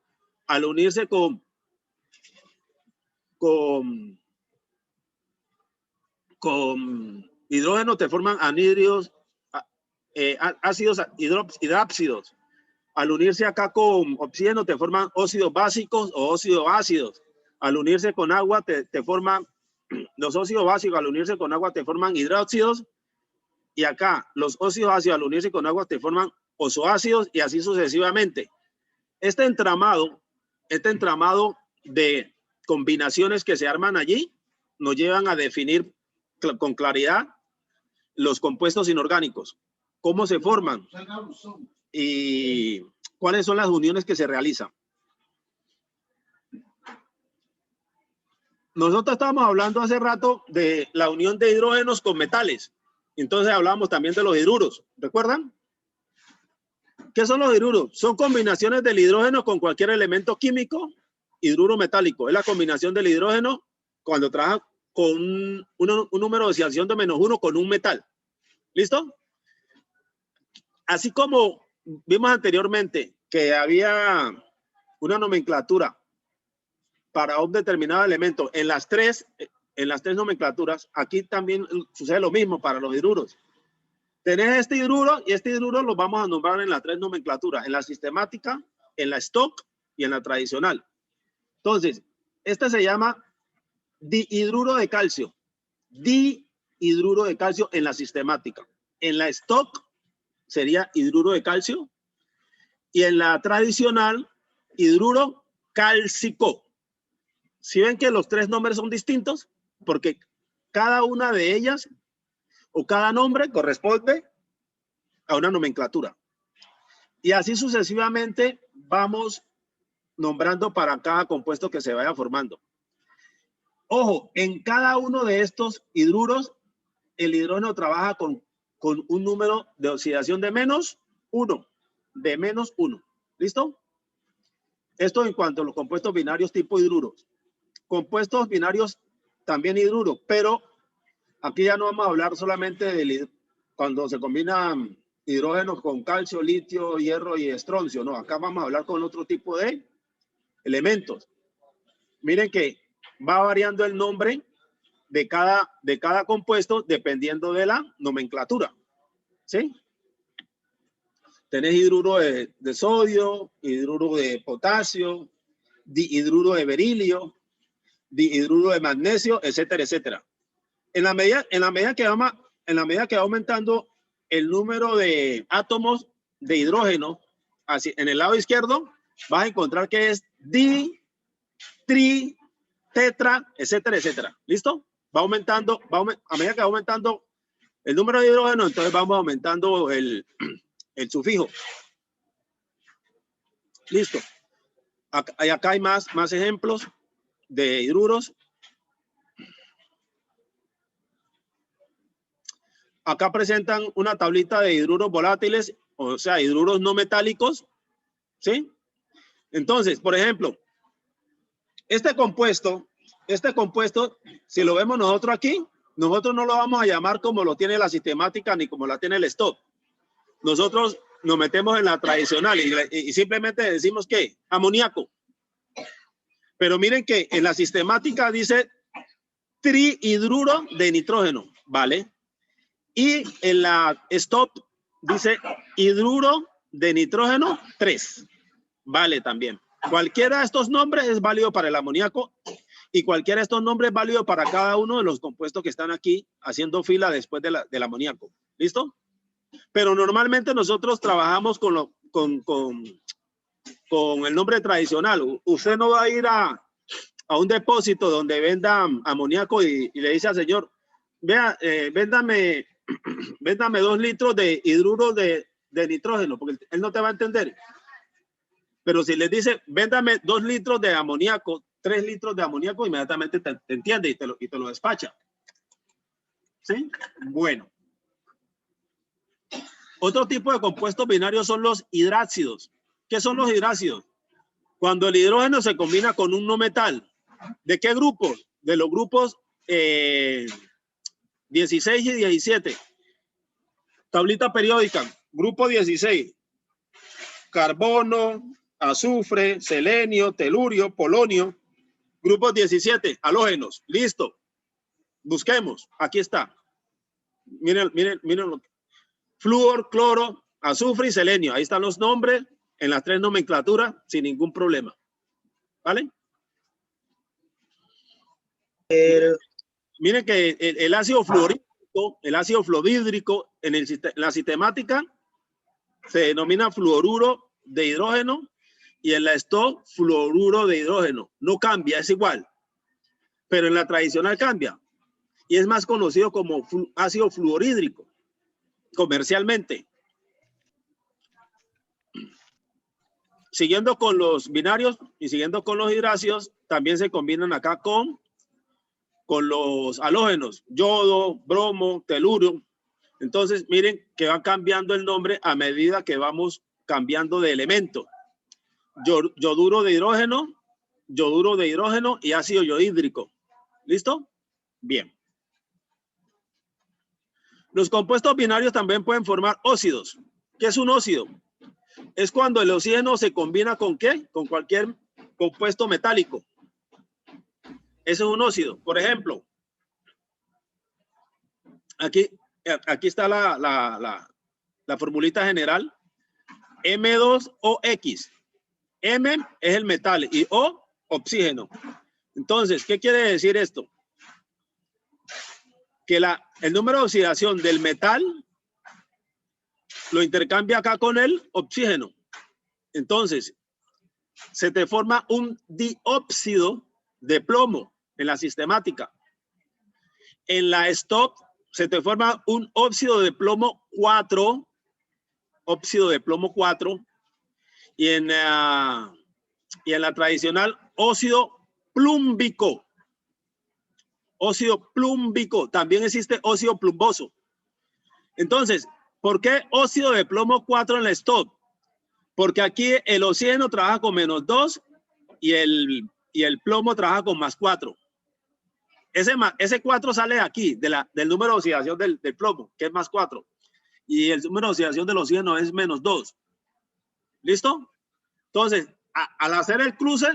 Al unirse con hidrógeno, te forman anhídridos, ácidos hidráxidos. Al unirse acá con oxígeno, te forman óxidos básicos o óxidos ácidos. Al unirse con agua, te forman los óxidos básicos. Al unirse con agua, te forman hidróxidos. Y acá, los óxidos ácidos, al unirse con agua, te forman ozoácidos y así sucesivamente. Este entramado de combinaciones que se arman allí nos llevan a definir con claridad los compuestos inorgánicos, cómo se forman y cuáles son las uniones que se realizan. Nosotros estábamos hablando hace rato de la unión de hidrógenos con metales. Entonces hablábamos también de los hidruros. ¿Recuerdan? ¿Qué son los hidruros? Son combinaciones del hidrógeno con cualquier elemento químico, hidruro metálico. Es la combinación del hidrógeno cuando trabaja con un número de oxidación de -1 con un metal. ¿Listo? Así como vimos anteriormente que había una nomenclatura para un determinado elemento en las tres nomenclaturas, aquí también sucede lo mismo para los hidruros. Tenés este hidruro y este hidruro los vamos a nombrar en las tres nomenclaturas, en la sistemática, en la stock y en la tradicional. Entonces, este se llama dihidruro de calcio. Dihidruro de calcio en la sistemática. En la stock sería hidruro de calcio y en la tradicional, hidruro cálcico. ¿Sí ven que los tres nombres son distintos? Porque cada una de ellas o cada nombre corresponde a una nomenclatura. Y así sucesivamente vamos nombrando para cada compuesto que se vaya formando. Ojo, en cada uno de estos hidruros, el hidrógeno trabaja con un número de oxidación de menos 1, de menos 1. ¿Listo? Esto en cuanto a los compuestos binarios tipo hidruros. Compuestos binarios también hidruros, pero aquí ya no vamos a hablar solamente de cuando se combinan hidrógenos con calcio, litio, hierro y estroncio. No, acá vamos a hablar con otro tipo de elementos. Miren que va variando el nombre de cada compuesto dependiendo de la nomenclatura. ¿Sí? Tenés hidruro de sodio, hidruro de potasio, dihidruro de berilio, dihidruro de magnesio, etcétera, etcétera. En la medida que va aumentando el número de átomos de hidrógeno, así, en el lado izquierdo vas a encontrar que es di, tri, tetra, etcétera, etcétera. ¿Listo? Va aumentando, a medida que va aumentando el número de hidrógeno, entonces vamos aumentando el sufijo. Listo. Acá hay más ejemplos de hidruros. Acá presentan una tablita de hidruros volátiles, o sea, hidruros no metálicos. ¿Sí? Entonces, por ejemplo, este compuesto, si lo vemos nosotros aquí, nosotros no lo vamos a llamar como lo tiene la sistemática ni como la tiene el STOP. Nosotros nos metemos en la tradicional y simplemente decimos que amoníaco. Pero miren que en la sistemática dice trihidruro de nitrógeno, ¿vale? Y en la STOP dice hidruro de nitrógeno 3, vale también. Cualquiera de estos nombres es válido para el amoníaco y cualquiera de estos nombres es válido para cada uno de los compuestos que están aquí haciendo fila después del amoníaco. ¿Listo? Pero normalmente nosotros trabajamos con el nombre tradicional. Usted no va a ir a un depósito donde vendan amoníaco y le dice al señor, vea, véndame 2 litros de hidruro de nitrógeno, porque él no te va a entender. Pero si le dice, véndame 2 litros de amoníaco, 3 litros de amoníaco, inmediatamente te entiende y te lo despacha. ¿Sí? Bueno. Otro tipo de compuestos binarios son los hidráxidos. ¿Qué son los hidráxidos? Cuando el hidrógeno se combina con un no metal. ¿De qué grupos? De los grupos 16 y 17. Tablita periódica. Grupo 16. Carbono, azufre, selenio, telurio, polonio. Grupo 17. Halógenos. Listo. Busquemos. Aquí está. Miren lo que. Flúor, cloro, azufre y selenio. Ahí están los nombres en las 3 nomenclaturas sin ningún problema. ¿Vale? Miren que el ácido fluorídrico, el ácido fluorhídrico en la sistemática se denomina fluoruro de hidrógeno y en la STOP fluoruro de hidrógeno. No cambia, es igual. Pero en la tradicional cambia. Y es más conocido como ácido fluorhídrico comercialmente. Siguiendo con los binarios y siguiendo con los hidráxidos, también se combinan acá con los halógenos, yodo, bromo, telurio. Entonces, miren que va cambiando el nombre a medida que vamos cambiando de elemento. Yoduro de hidrógeno y ácido yodhídrico. ¿Listo? Bien. Los compuestos binarios también pueden formar óxidos. ¿Qué es un óxido? Es cuando el oxígeno se combina ¿con qué? Con cualquier compuesto metálico. Eso es un óxido. Por ejemplo, aquí está la formulita general. M2OX. M es el metal y O, oxígeno. Entonces, ¿qué quiere decir esto? Que el número de oxidación del metal lo intercambia acá con el oxígeno. Entonces, se te forma un dióxido de plomo en la sistemática. En la STOP se te forma un óxido de plomo 4, óxido de plomo 4, y en la tradicional óxido plúmbico. Óxido plúmbico. También existe óxido plumboso. Entonces, ¿Por qué óxido de plomo 4 en la stop? Porque aquí el oxígeno trabaja con -2 y el plomo trabaja con +4. Ese 4 sale de aquí, del número de oxidación del plomo, que es +4. Y el número de oxidación del oxígeno es -2. ¿Listo? Entonces, al hacer el cruce,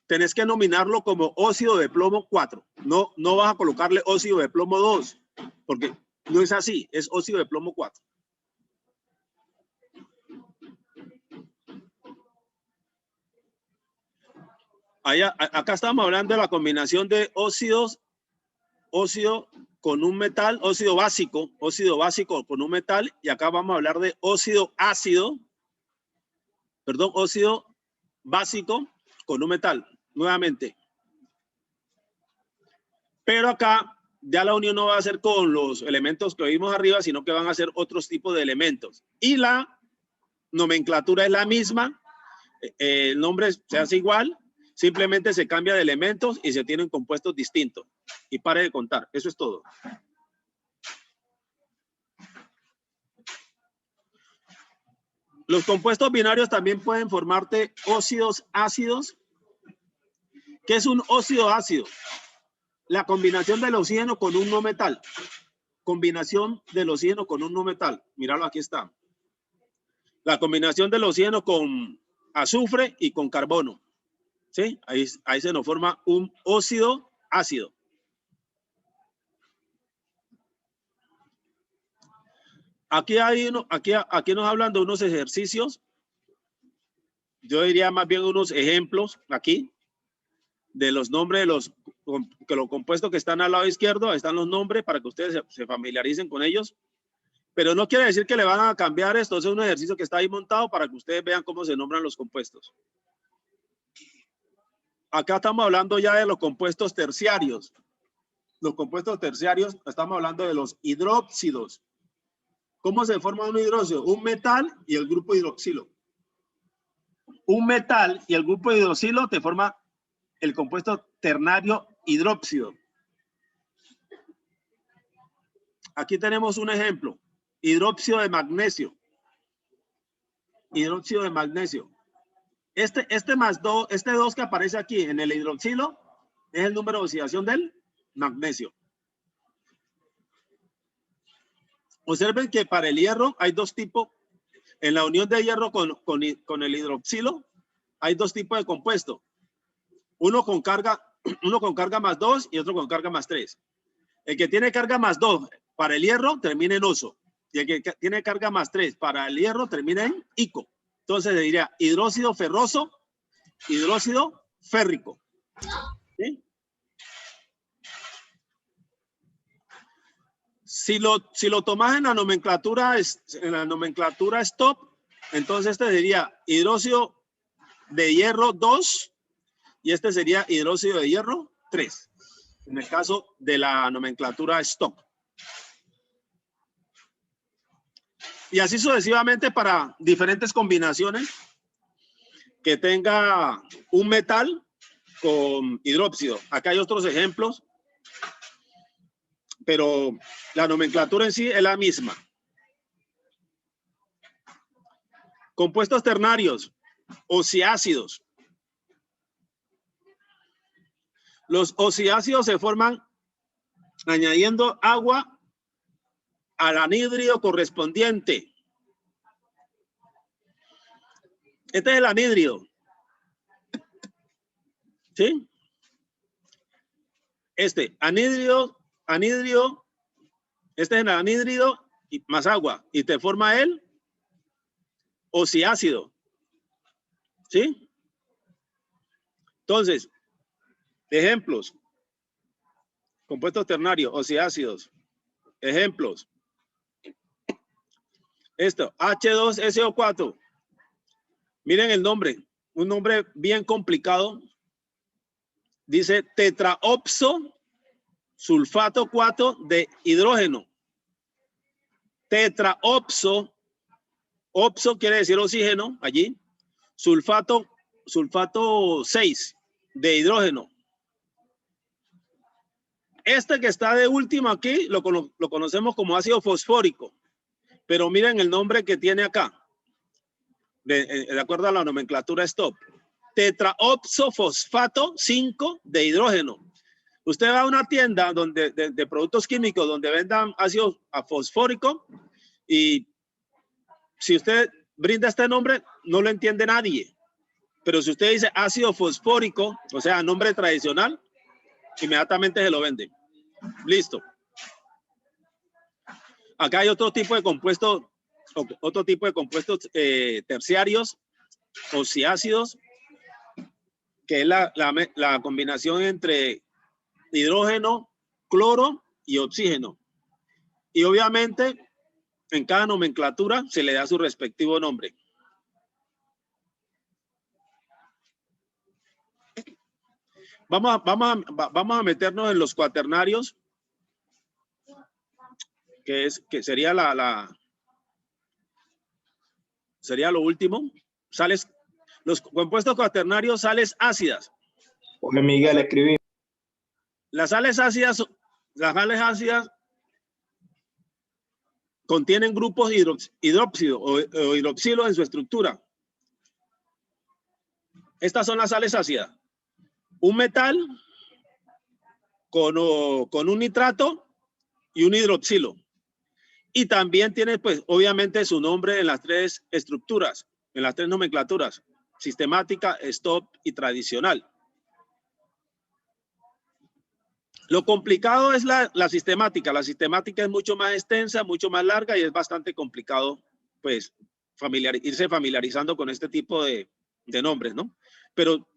tenés que nominarlo como óxido de plomo 4. No vas a colocarle óxido de plomo 2, porque no es así, es óxido de plomo 4. Acá estamos hablando de la combinación de óxido con un metal, óxido básico con un metal, y acá vamos a hablar de óxido básico con un metal, nuevamente. Pero acá ya la unión no va a ser con los elementos que vimos arriba, sino que van a ser otros tipos de elementos. Y la nomenclatura es la misma, el nombre se hace igual, simplemente se cambia de elementos y se tienen compuestos distintos. Y pare de contar, eso es todo. Los compuestos binarios también pueden formarte óxidos ácidos. ¿Qué es un óxido ácido? La combinación del oxígeno con un no metal. Combinación del oxígeno con un no metal. Míralo, aquí está. La combinación del oxígeno con azufre y con carbono. ¿Sí? Ahí se nos forma un óxido ácido. Aquí nos hablan de unos ejercicios. Yo diría más bien unos ejemplos aquí de los nombres de los compuestos que están al lado izquierdo. Ahí están los nombres para que ustedes se familiaricen con ellos. Pero no quiere decir que le van a cambiar esto. Es un ejercicio que está ahí montado para que ustedes vean cómo se nombran los compuestos. Acá estamos hablando ya de los compuestos terciarios. Los compuestos terciarios, estamos hablando de los hidróxidos. ¿Cómo se forma un hidróxido? Un metal y el grupo hidroxilo. Un metal y el grupo hidroxilo te forma el compuesto ternario hidróxido. Aquí tenemos un ejemplo. Hidróxido de magnesio. Hidróxido de magnesio. Este 2 que aparece aquí en el hidroxilo es el número de oxidación del magnesio. Observen que para el hierro hay dos tipos. En la unión de hierro con el hidroxilo hay dos tipos de compuestos. Uno con carga +2 y otro con carga +3. El que tiene carga +2 para el hierro termina en oso. Y el que tiene carga +3 para el hierro termina en ico. Entonces se diría hidróxido ferroso, hidróxido férrico. ¿Sí? Si lo tomas en la nomenclatura stop, entonces este sería hidróxido de hierro 2 y este sería hidróxido de hierro 3, en el caso de la nomenclatura stop. Y así sucesivamente para diferentes combinaciones que tenga un metal con hidróxido. Acá hay otros ejemplos, pero la nomenclatura en sí es la misma. Compuestos ternarios, oxiácidos. Los oxiácidos se forman añadiendo agua al anhídrido correspondiente. Este es el anhídrido. ¿Sí? Anhídrido, este es el anhídrido y más agua y te forma el oxiácido. ¿Sí? Entonces, ejemplos. Compuestos ternarios, oxiácidos. Ejemplos. Esto, H2SO4. Miren el nombre, un nombre bien complicado. Dice tetraoxo sulfato 4 de hidrógeno. Tetraoxo, oxo quiere decir oxígeno allí. Sulfato 6 de hidrógeno. Este que está de último aquí lo conocemos como ácido fosfórico. Pero miren el nombre que tiene acá, de acuerdo a la nomenclatura STOP. Tetraoxofosfato 5 de hidrógeno. Usted va a una tienda de productos químicos donde vendan ácido fosfórico y si usted brinda este nombre, no lo entiende nadie. Pero si usted dice ácido fosfórico, o sea, nombre tradicional, inmediatamente se lo vende. Listo. Acá hay otro tipo de compuestos, terciarios, oxiácidos, que es la combinación entre hidrógeno, cloro y oxígeno. Y obviamente en cada nomenclatura se le da su respectivo nombre. Vamos a meternos en los cuaternarios, que sería sería lo último. Los compuestos cuaternarios, sales ácidas. Jorge Miguel, escribí. Las sales ácidas contienen grupos hidróxido o hidroxilo en su estructura. Estas son las sales ácidas. Un metal con un nitrato y un hidroxilo. Y también tiene, pues, obviamente su nombre en las tres estructuras, en las tres nomenclaturas: sistemática, STOP y tradicional. Lo complicado es la sistemática. La sistemática es mucho más extensa, mucho más larga y es bastante complicado, pues, irse familiarizando con este tipo de nombres, ¿no? Pero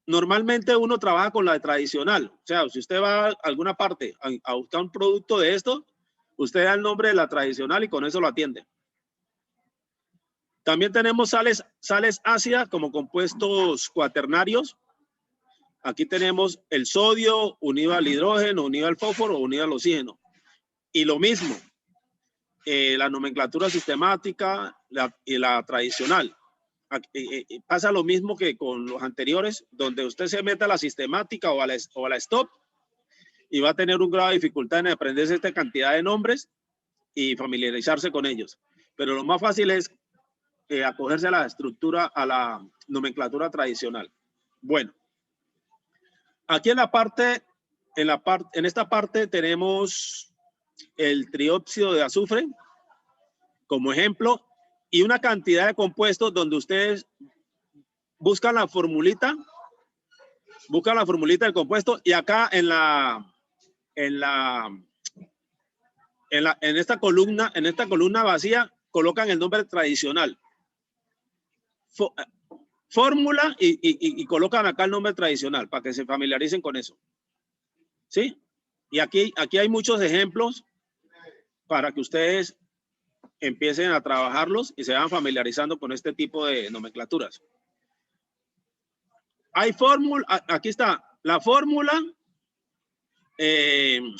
normalmente uno trabaja con la tradicional. O sea, si usted va a alguna parte a buscar un producto de esto, usted da el nombre de la tradicional y con eso lo atiende. También tenemos sales ácidas como compuestos cuaternarios. Aquí tenemos el sodio unido al hidrógeno, unido al fósforo, unido al oxígeno. Y lo mismo, la nomenclatura sistemática y la tradicional. Pasa lo mismo que con los anteriores, donde usted se mete a la sistemática o a la STOP y va a tener un grado de dificultad en aprenderse esta cantidad de nombres y familiarizarse con ellos. Pero lo más fácil es acogerse a la estructura, a la nomenclatura tradicional. Bueno, aquí en esta parte tenemos el trióxido de azufre como ejemplo y una cantidad de compuestos donde ustedes buscan la formulita del compuesto y acá en esta columna vacía colocan el nombre tradicional. Fórmula y colocan acá el nombre tradicional para que se familiaricen con eso. ¿Sí? Y aquí hay muchos ejemplos para que ustedes empiecen a trabajarlos y se van familiarizando con este tipo de nomenclaturas. Hay fórmula, aquí está la fórmula. Deben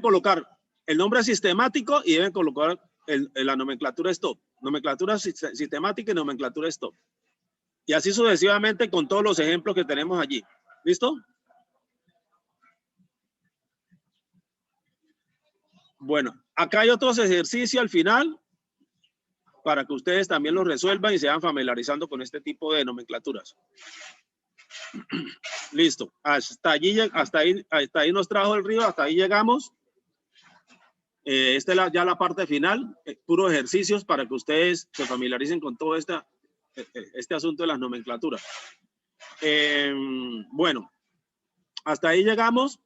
colocar el nombre sistemático y deben colocar la nomenclatura STOP. Nomenclatura sistemática y nomenclatura STOP. Y así sucesivamente con todos los ejemplos que tenemos allí. ¿Listo? Bueno, acá hay otros ejercicios al final para que ustedes también los resuelvan y se vayan familiarizando con este tipo de nomenclaturas. Listo. Hasta ahí nos trajo el río, hasta ahí llegamos. Esta es ya la parte final, puros ejercicios para que ustedes se familiaricen con todo este asunto de las nomenclaturas. Bueno, hasta ahí llegamos.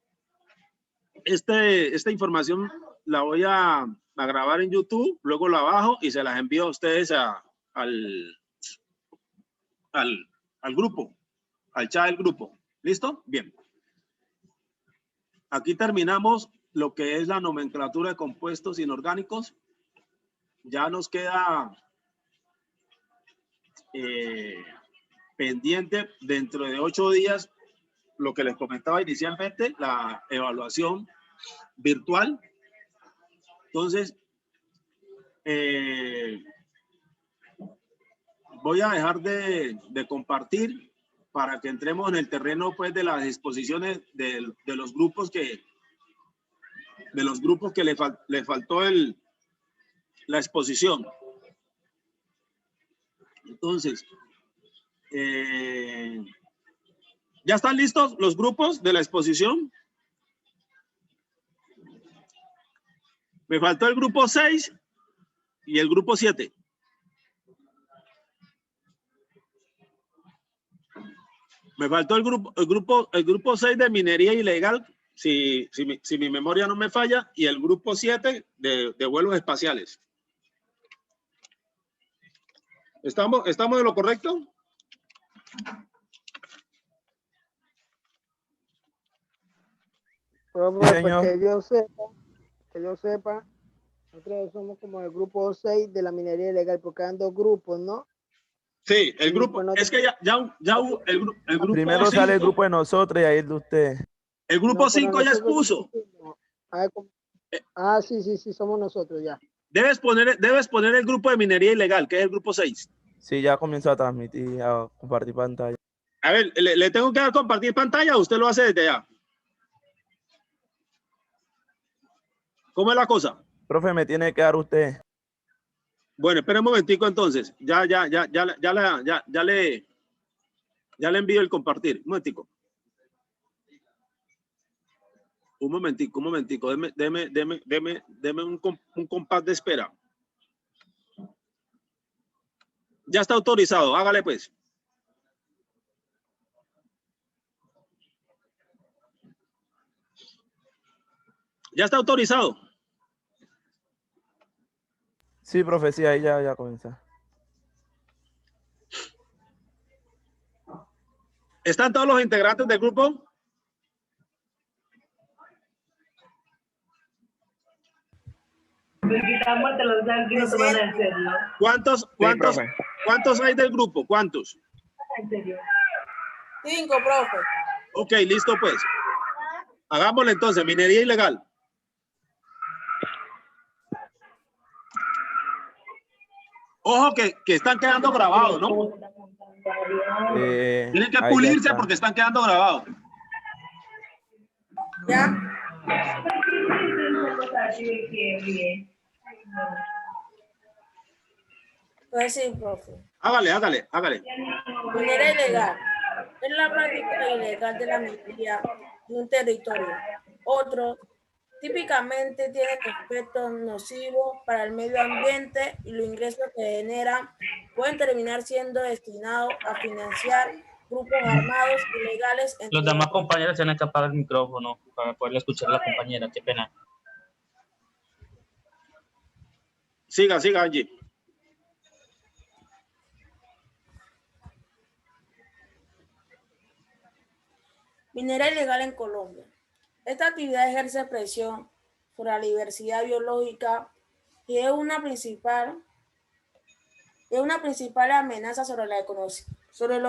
Esta información la voy a grabar en YouTube, luego la bajo y se las envío a ustedes al grupo, al chat del grupo. ¿Listo? Bien. Aquí terminamos lo que es la nomenclatura de compuestos inorgánicos. Ya nos queda pendiente dentro de 8 días lo que les comentaba inicialmente, la evaluación virtual. Entonces, voy a dejar de compartir para que entremos en el terreno, pues, de las exposiciones de los grupos que le faltó el la exposición. Entonces, ¿ya están listos los grupos de la exposición? Me faltó el grupo 6 y el grupo 7. Me faltó el grupo 6 de minería ilegal, si mi memoria no me falla, y el grupo 7 de vuelos espaciales. ¿Estamos de lo correcto? Profe, Sí, pues señor. que yo sepa, nosotros somos como el grupo 6 de la minería ilegal, porque hay dos grupos, ¿no? Sí, el Y grupo, pues no es que el grupo Primero sale el 5, grupo de nosotros y ahí el de usted. el grupo no, pero 5 ya nosotros expuso. pusimos. Sí, somos nosotros ya. Debes poner el grupo de minería ilegal, que es el grupo 6. Sí, ya comenzó a transmitir, a compartir pantalla. A ver, ¿le tengo que dar compartir pantalla o usted lo hace desde allá? ¿Cómo es la cosa? Profe, me tiene que dar usted. Bueno, espera un momentico entonces. Ya le envío el compartir. Un momentico. Un momentico. Deme un compás de espera. Ya está autorizado. Hágale pues. Ya está autorizado. Sí, profe, sí, ahí ya comenzó. ¿Están todos los integrantes del grupo? ¿Cuántos hay del grupo? ¿Cuántos? 5, profe. Ok, listo pues. Hagámosle entonces, minería ilegal. Ojo que están quedando grabados, ¿no? Tienen que pulirse porque están quedando grabados. ¿Ya? Pues sí, profe. Hágale. Minería ilegal es la práctica ilegal de la minería en un territorio. Otros típicamente tienen efectos nocivos para el medio ambiente y los ingresos que generan pueden terminar siendo destinados a financiar grupos armados ilegales. Los demás compañeros tienen que apagar el micrófono para poder escuchar a la compañera. Qué pena. Siga, Angie. Minería ilegal en Colombia. Esta actividad ejerce presión sobre la diversidad biológica y es una principal amenaza sobre los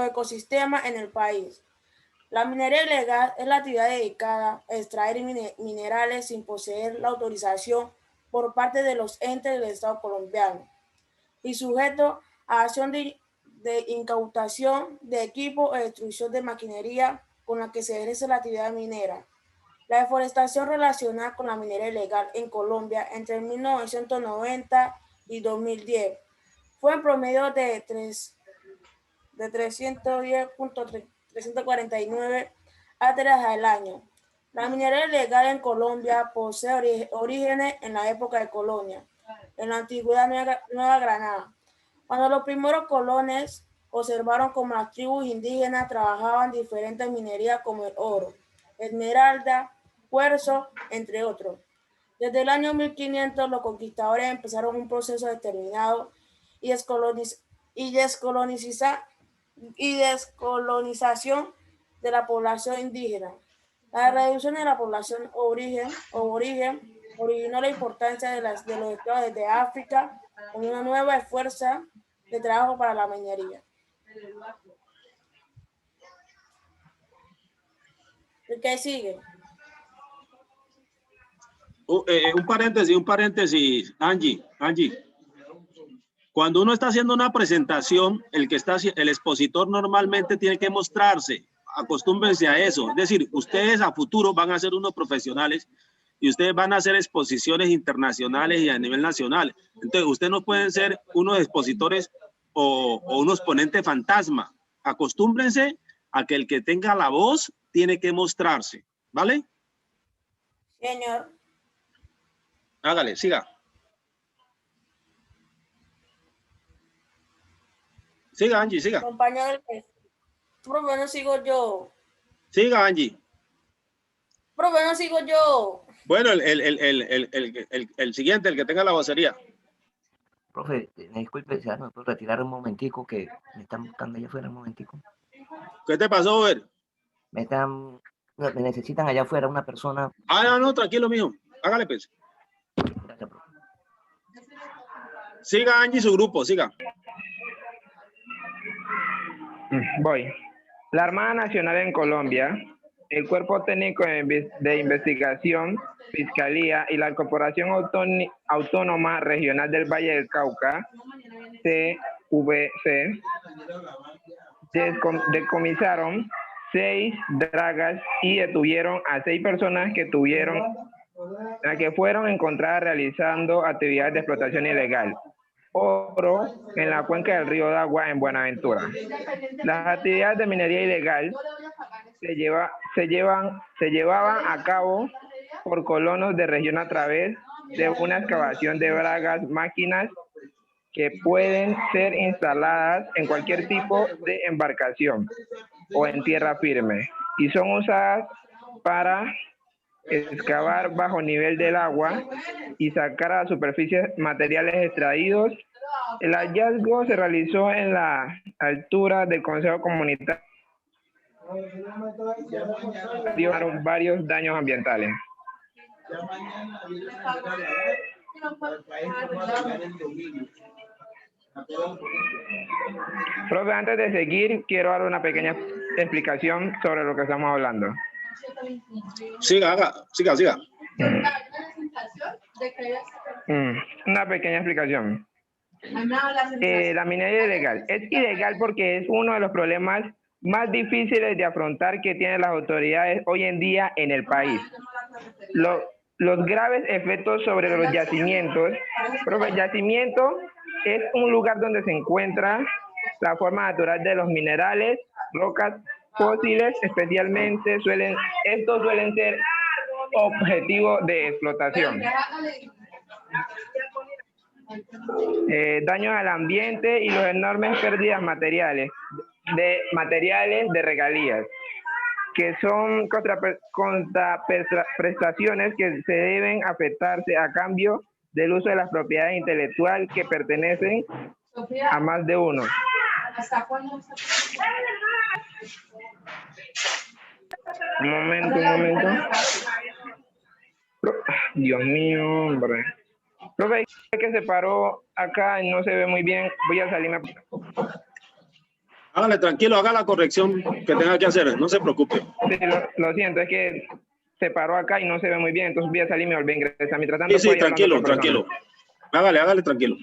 ecosistemas en el país. La minería ilegal es la actividad dedicada a extraer minerales sin poseer la autorización por parte de los entes del Estado colombiano y sujeto a acción de incautación de equipo o destrucción de maquinaria con la que se ejerce la actividad minera. La deforestación relacionada con la minería ilegal en Colombia entre 1990 y 2010 fue en promedio de 310.349 hectáreas al año. La minería ilegal en Colombia posee orígenes en la época de colonia, en la antigüedad Nueva Granada, cuando los primeros colones observaron cómo las tribus indígenas trabajaban diferentes minerías como el oro, esmeralda, cuarzo, entre otros. Desde el año 1500 los conquistadores empezaron un proceso determinado y descolonización de la población indígena. La reducción de la población aborigen originó la importancia de los estados de África como una nueva fuerza de trabajo para la minería. ¿Qué sigue? Un paréntesis, Angie. Cuando uno está haciendo una presentación, el expositor normalmente tiene que mostrarse. Acostúmbrense a eso. Es decir, ustedes a futuro van a ser unos profesionales y ustedes van a hacer exposiciones internacionales y a nivel nacional. Entonces, ustedes no pueden ser unos expositores o unos ponentes fantasma. Acostúmbrense a que el que tenga la voz tiene que mostrarse, ¿vale? Señor. Hágale, siga. Siga, Angie, siga. Compañero, profe, no sigo yo. Siga, Angie. Profe, no sigo yo. Bueno, el siguiente, el que tenga la vocería. Profe, me disculpe, ¿me puedo retirar un momentico que me están buscando allá afuera un momentico? ¿Qué te pasó, Ver? Me necesitan allá afuera una persona. Ah, no, tranquilo, mijo. Hágale, pues. Gracias, profe. Siga, Angie, su grupo, siga. Voy. La Armada Nacional en Colombia, el Cuerpo Técnico de Investigación, Fiscalía y la Corporación Autónoma Regional del Valle del Cauca, CVC, decomisaron 6 dragas y detuvieron a 6 personas que fueron encontradas realizando actividades de explotación ilegal. Oro en la cuenca del río Dagua en Buenaventura. Las actividades de minería ilegal se llevaban a cabo por colonos de región a través de una excavación de dragas, máquinas que pueden ser instaladas en cualquier tipo de embarcación o en tierra firme y son usadas para excavar bajo nivel del agua y sacar a la superficie materiales extraídos. El hallazgo se realizó en la altura del Consejo Comunitario. Varios daños ambientales. Profe, antes de seguir, quiero dar una pequeña explicación sobre lo que estamos hablando. Siga. Una pequeña explicación. La minería ilegal. Es ilegal porque es uno de los problemas más difíciles de afrontar que tienen las autoridades hoy en día en el país. Los graves efectos sobre los yacimientos. Profe, el yacimiento es un lugar donde se encuentra la forma natural de los minerales, rocas fósiles, especialmente estos suelen ser objetivo de explotación. Daños al ambiente y las enormes pérdidas materiales de regalías, que son contraprestaciones que se deben afectarse a cambio del uso de las propiedades intelectuales que pertenecen a más de uno. Un momento. Dios mío, hombre. Profe, que se paró acá y no se ve muy bien. Voy a salirme. Hágale, tranquilo, haga la corrección que tenga que hacer, no se preocupe. Sí, lo siento, es que se paró acá y no se ve muy bien, entonces voy a salir y me volví a ingresar. Mientras tanto, Sí, tranquilo. Hágale, tranquilo.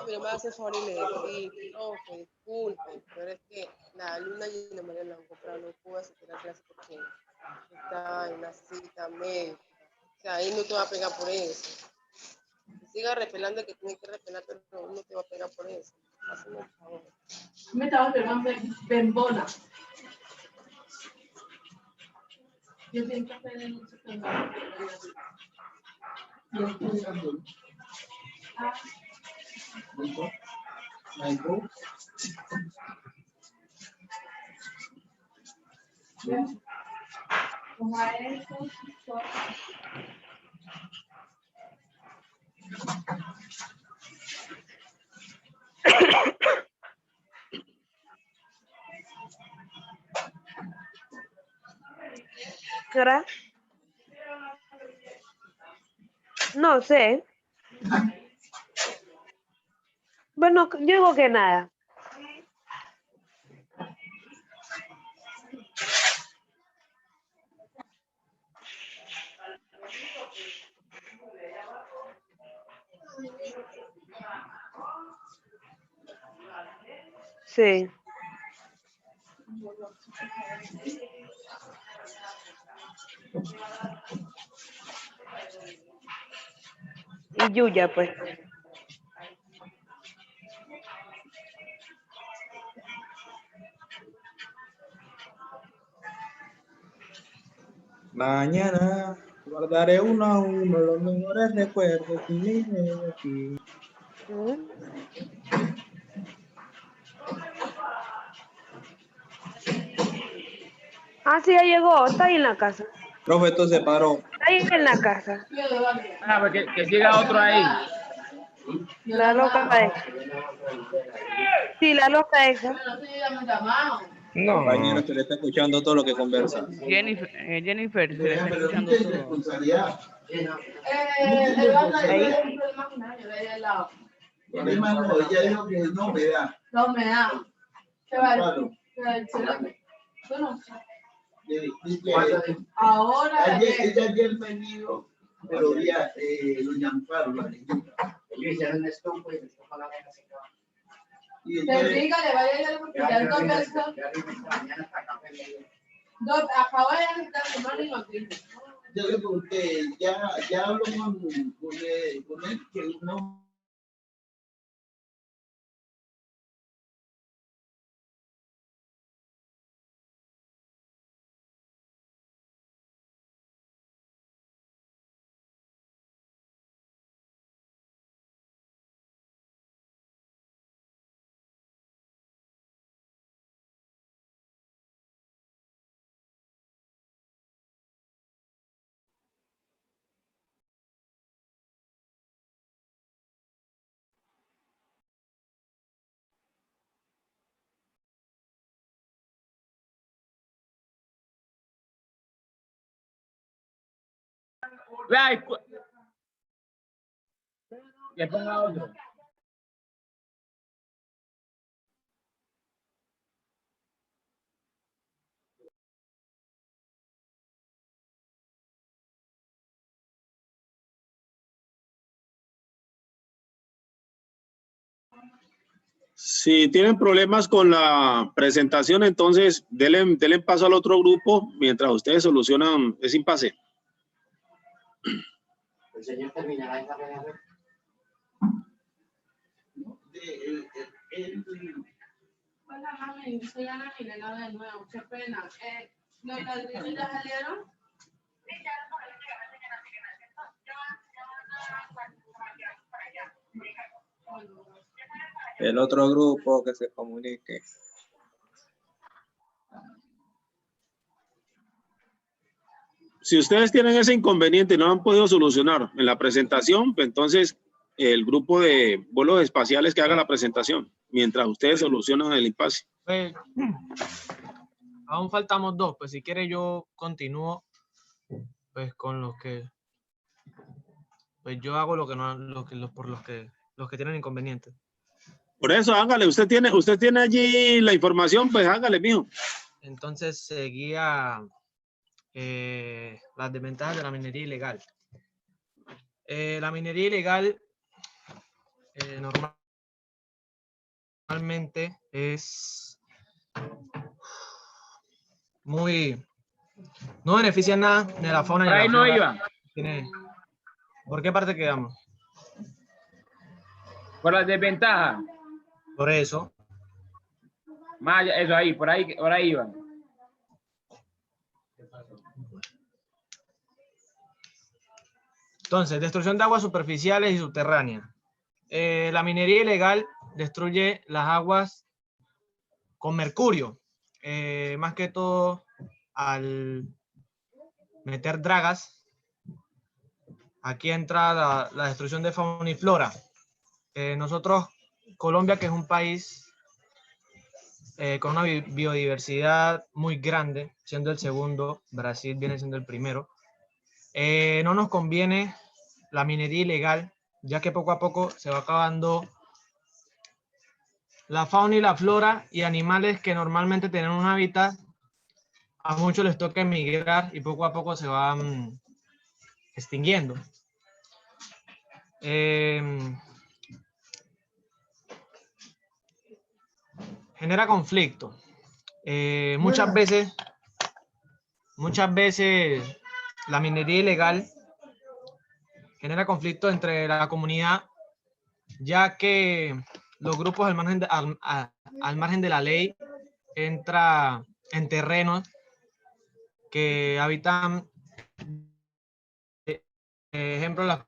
Pero me hace favor y le decir, profe, disculpe, pero es que la alumna Gina María Blanco no pudo asistir a clase porque está en una cita médica. O sea, ahí no te va a pegar por eso. Siga repelando que tiene que repelar, pero no te va a pegar por eso. Hazme un favor. Me estaba pegando bembona. Yo tengo que hacer el uso que ¿Qué hora? No sé. Bueno. Bueno, yo digo que nada. Sí. Y Yuya, pues. Mañana guardaré uno a uno los mejores recuerdos y de ti. Ah, sí, ya llegó. Está ahí en la casa. Profe, esto se paró. Está ahí en la casa. Ah, porque que siga otro ahí. La loca esa. Sí, la loca esa. No. Compañero, se le está escuchando todo lo que conversa. Jennifer, se le está escuchando todo. Ella dijo que no me da. No me da. ¿Qué vale? Bueno. Ahora. Ayer me dijo, pero ya doña Amparo, la niñita. Ellos hicieron esto, pues, dígale, vaya porque ya conversó. Acabo de estar semana y nos dijo. Yo le pregunté, ya habló con él, que no. Vea, que ponga otro. Si tienen problemas con la presentación, entonces denle paso al otro grupo mientras ustedes solucionan ese impasse. El señor terminará esta reunión. Hola, mami, soy Ana Milena de nuevo, qué pena. ¿Los ladrillos ya salieron? El otro grupo que se comunique. Si ustedes tienen ese inconveniente y no han podido solucionar en la presentación, pues entonces el grupo de vuelos espaciales que haga la presentación, mientras ustedes solucionan el impasse. Pues, aún faltamos dos, pues si quiere yo continúo pues con los que pues yo hago lo que no por los que tienen inconvenientes. Por eso hágale, usted tiene allí la información, pues hágale, mijo. Entonces seguía las desventajas de la minería ilegal. La minería ilegal normalmente es no beneficia nada de la fauna ni Por de ahí la no flora. iba. ¿Por qué parte quedamos? Por las desventajas. Por eso. Más allá, eso ahí, por ahí iban. Entonces, destrucción de aguas superficiales y subterráneas. La minería ilegal destruye las aguas con mercurio. Más que todo al meter dragas. Aquí entra la destrucción de fauna y flora. Nosotros, Colombia, que es un país con una biodiversidad muy grande, siendo el segundo, Brasil viene siendo el primero, no nos conviene la minería ilegal, ya que poco a poco se va acabando la fauna y la flora y animales que normalmente tienen un hábitat, a muchos les toca emigrar y poco a poco se van extinguiendo. Genera conflicto. Muchas veces la minería ilegal genera conflicto entre la comunidad, ya que los grupos al margen de la ley entra en terrenos que habitan, ejemplo, las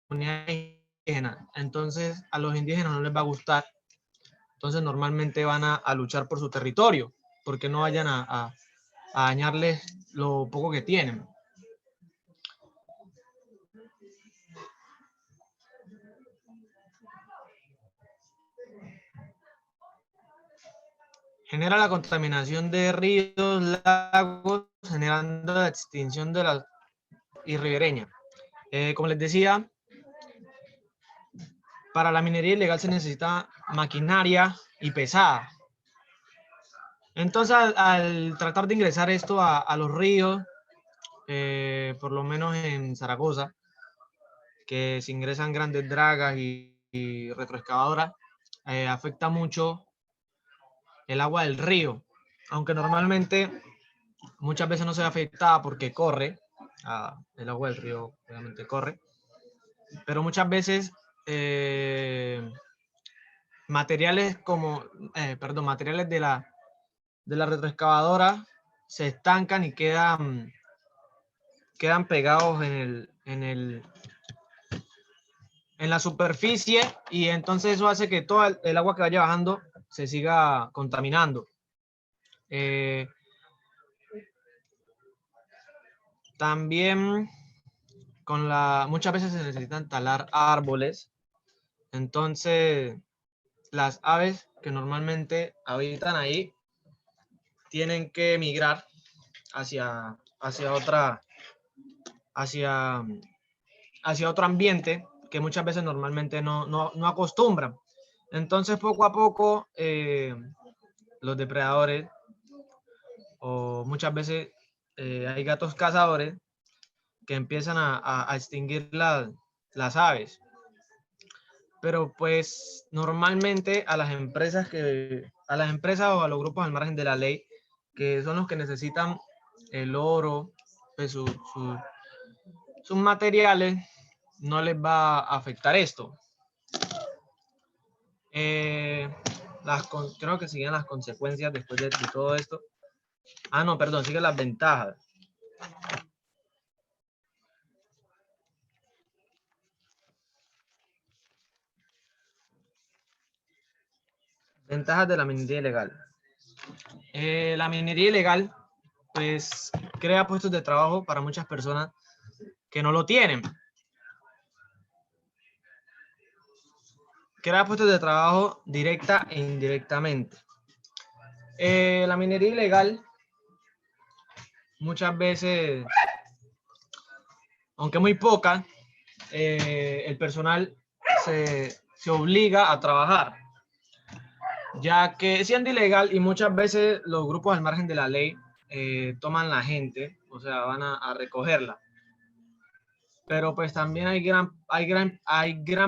comunidades indígenas. Entonces a los indígenas no les va a gustar. Entonces normalmente van a luchar por su territorio, porque no vayan a dañarles lo poco que tienen. Genera la contaminación de ríos, lagos, generando la extinción de la ribereña. Como les decía, para la minería ilegal se necesita maquinaria y pesada. Entonces, al tratar de ingresar esto a los ríos, por lo menos en Zaragoza, que se ingresan grandes dragas y retroexcavadoras, afecta mucho el agua del río, aunque normalmente muchas veces no se ve afectada porque corre, el agua del río obviamente corre, pero muchas veces materiales de la retroexcavadora se estancan y quedan pegados en la superficie, y entonces eso hace que todo el agua que vaya bajando se siga contaminando. También muchas veces se necesitan talar árboles, entonces las aves que normalmente habitan ahí tienen que emigrar hacia otro ambiente que muchas veces normalmente no acostumbran. Entonces poco a poco los depredadores, o muchas veces hay gatos cazadores que empiezan a extinguir las aves. Pero pues normalmente a las empresas o a los grupos al margen de la ley, que son los que necesitan el oro, pues sus materiales, no les va a afectar esto. Creo que siguen las consecuencias después de todo esto. No, perdón, siguen las ventajas. Ventajas de la minería ilegal. La minería ilegal, pues, crea puestos de trabajo para muchas personas que no lo tienen. Crea puestos de trabajo directa e indirectamente. La minería ilegal, muchas veces, aunque muy poca, el personal se obliga a trabajar, ya que siendo ilegal, y muchas veces los grupos al margen de la ley toman la gente, o sea, van a recogerla. Pero pues también hay gran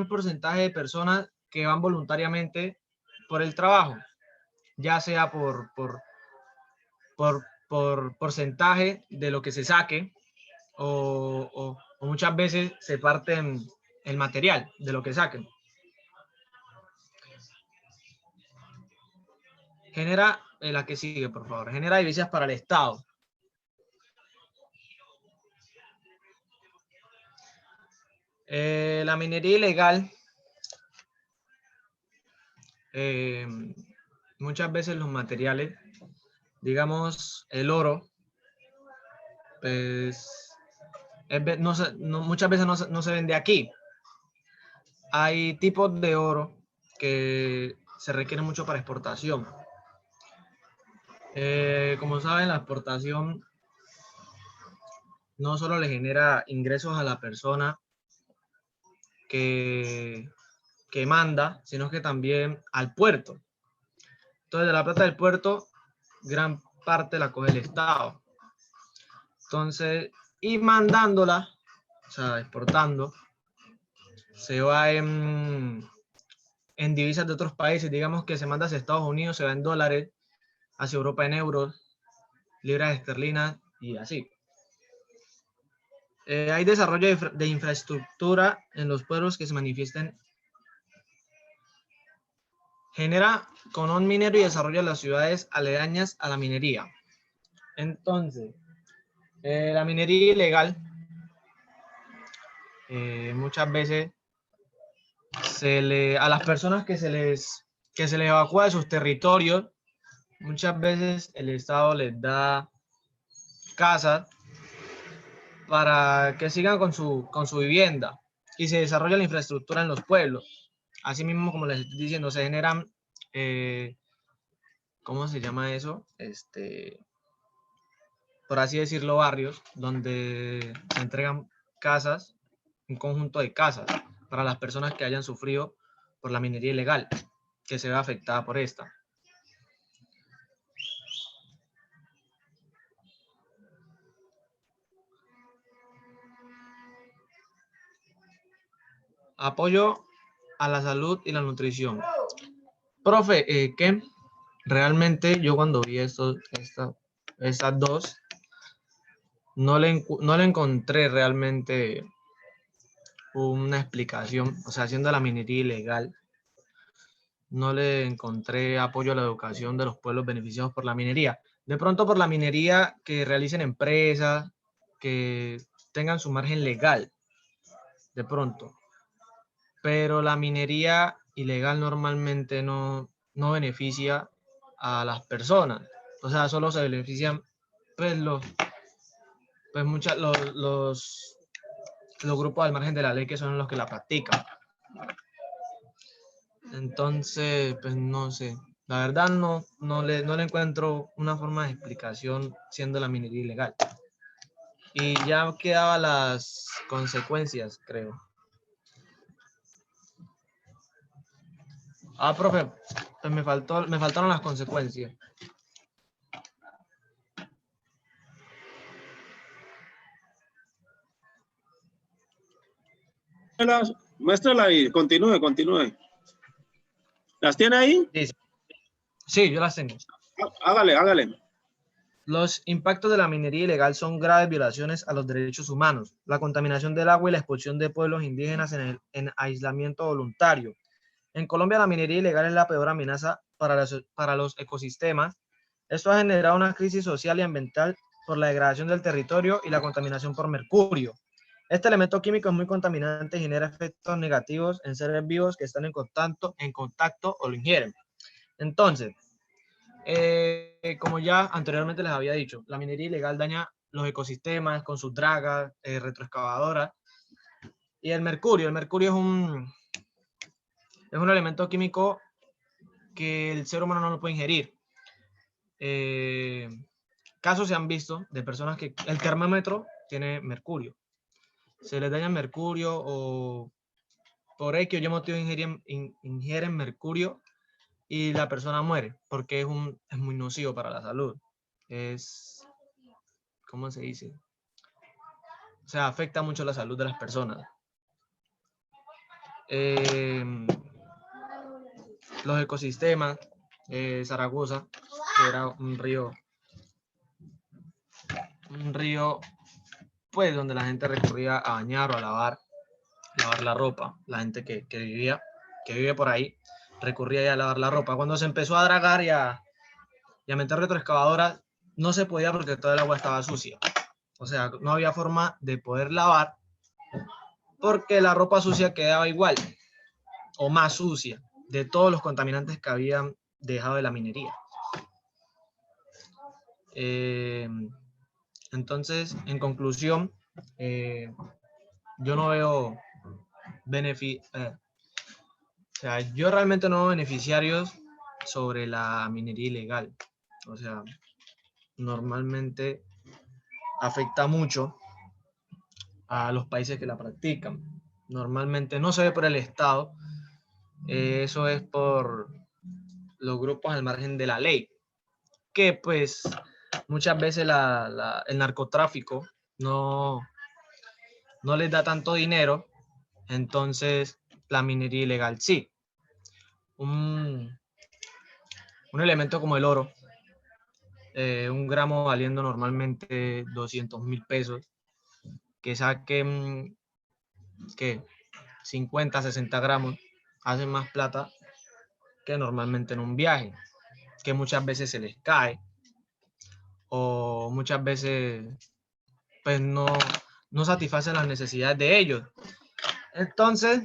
porcentaje de personas que van voluntariamente por el trabajo, ya sea por porcentaje de lo que se saque, o muchas veces se parten el material de lo que saquen. Genera, la que sigue, por favor, genera divisas para el Estado. La minería ilegal, muchas veces los materiales, digamos el oro, pues muchas veces no se vende aquí. Hay tipos de oro que se requieren mucho para exportación. Como saben, la exportación no solo le genera ingresos a la persona que manda, sino que también al puerto. Entonces, de la plata del puerto, gran parte la coge el Estado. Entonces, y mandándola, o sea, exportando, se va en divisas de otros países. Digamos que se manda hacia Estados Unidos, se va en dólares, hacia Europa en euros, libras esterlinas y así. Hay desarrollo de infraestructura en los pueblos que se manifiesten. Genera con un minero y desarrolla las ciudades aledañas a la minería. Entonces, la minería ilegal muchas veces a las personas que se les evacúa de sus territorios, muchas veces el Estado les da casas para que sigan con su vivienda y se desarrolla la infraestructura en los pueblos. Asimismo, como les estoy diciendo, se generan, ¿cómo se llama eso? Por así decirlo, barrios donde se entregan casas, un conjunto de casas para las personas que hayan sufrido por la minería ilegal, que se ve afectada por esta. Apoyo a la salud y la nutrición. Profe, que realmente yo cuando vi estas dos, no le encontré realmente una explicación. O sea, haciendo la minería ilegal, no le encontré apoyo a la educación de los pueblos beneficiados por la minería. De pronto por la minería que realicen empresas, que tengan su margen legal, de pronto. Pero la minería ilegal normalmente no beneficia a las personas. O sea, solo se benefician pues los grupos al margen de la ley, que son los que la practican. Entonces, pues no sé. La verdad no le encuentro una forma de explicación siendo la minería ilegal. Y ya quedaban las consecuencias, creo. Ah, profe, pues me faltaron las consecuencias. Muéstrala ahí, continúe. ¿Las tiene ahí? Sí, yo las tengo. Hágale. Los impactos de la minería ilegal son graves violaciones a los derechos humanos, la contaminación del agua y la expulsión de pueblos indígenas en aislamiento voluntario. En Colombia la minería ilegal es la peor amenaza para los ecosistemas. Esto ha generado una crisis social y ambiental por la degradación del territorio y la contaminación por mercurio. Este elemento químico es muy contaminante y genera efectos negativos en seres vivos que están en contacto o lo ingieren. Entonces, como ya anteriormente les había dicho, la minería ilegal daña los ecosistemas con sus dragas, retroexcavadoras. Y el mercurio es un elemento químico que el ser humano no lo puede ingerir. Casos se han visto de personas que el termómetro tiene mercurio. Se les daña mercurio o por X o Y motivo ingieren mercurio y la persona muere porque es muy nocivo para la salud. ¿Cómo se dice? O sea, afecta mucho la salud de las personas. Los ecosistemas, Zaragoza, que era un río pues donde la gente recurría a bañar o a lavar la ropa. La gente que vive por ahí recurría ya a lavar la ropa. Cuando se empezó a dragar y a meter retroexcavadoras, no se podía porque todo el agua estaba sucia. O sea, no había forma de poder lavar porque la ropa sucia quedaba igual o más sucia de todos los contaminantes que habían dejado de la minería. Entonces, en conclusión, yo no veo o sea, yo realmente no veo beneficiarios sobre la minería ilegal. O sea, normalmente afecta mucho a los países que la practican. Normalmente no se ve por el Estado. Eso es por los grupos al margen de la ley, que pues muchas veces el narcotráfico no les da tanto dinero, entonces la minería ilegal sí. Un elemento como el oro, un gramo valiendo normalmente 200.000 pesos, que saquen que 50, 60 gramos, hacen más plata que normalmente en un viaje, que muchas veces se les cae o muchas veces pues no satisfacen las necesidades de ellos. Entonces,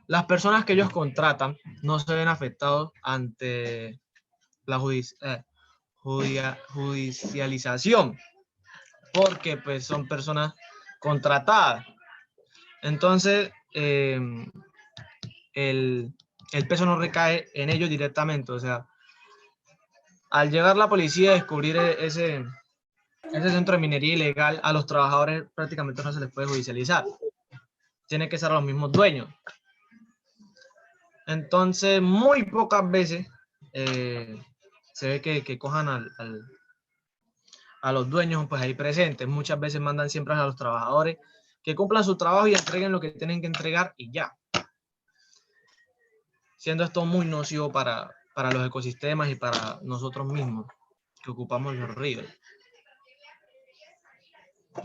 las personas que ellos contratan no se ven afectados ante la judicialización, porque pues son personas contratadas. Entonces, el peso no recae en ellos directamente. O sea, al llegar la policía a descubrir ese centro de minería ilegal, a los trabajadores prácticamente no se les puede judicializar. Tiene que ser a los mismos dueños. Entonces, muy pocas veces se ve que cojan a los dueños pues ahí presentes. Muchas veces mandan siempre a los trabajadores que cumplan su trabajo y entreguen lo que tienen que entregar y ya. Siendo esto muy nocivo para los ecosistemas y para nosotros mismos que ocupamos los ríos.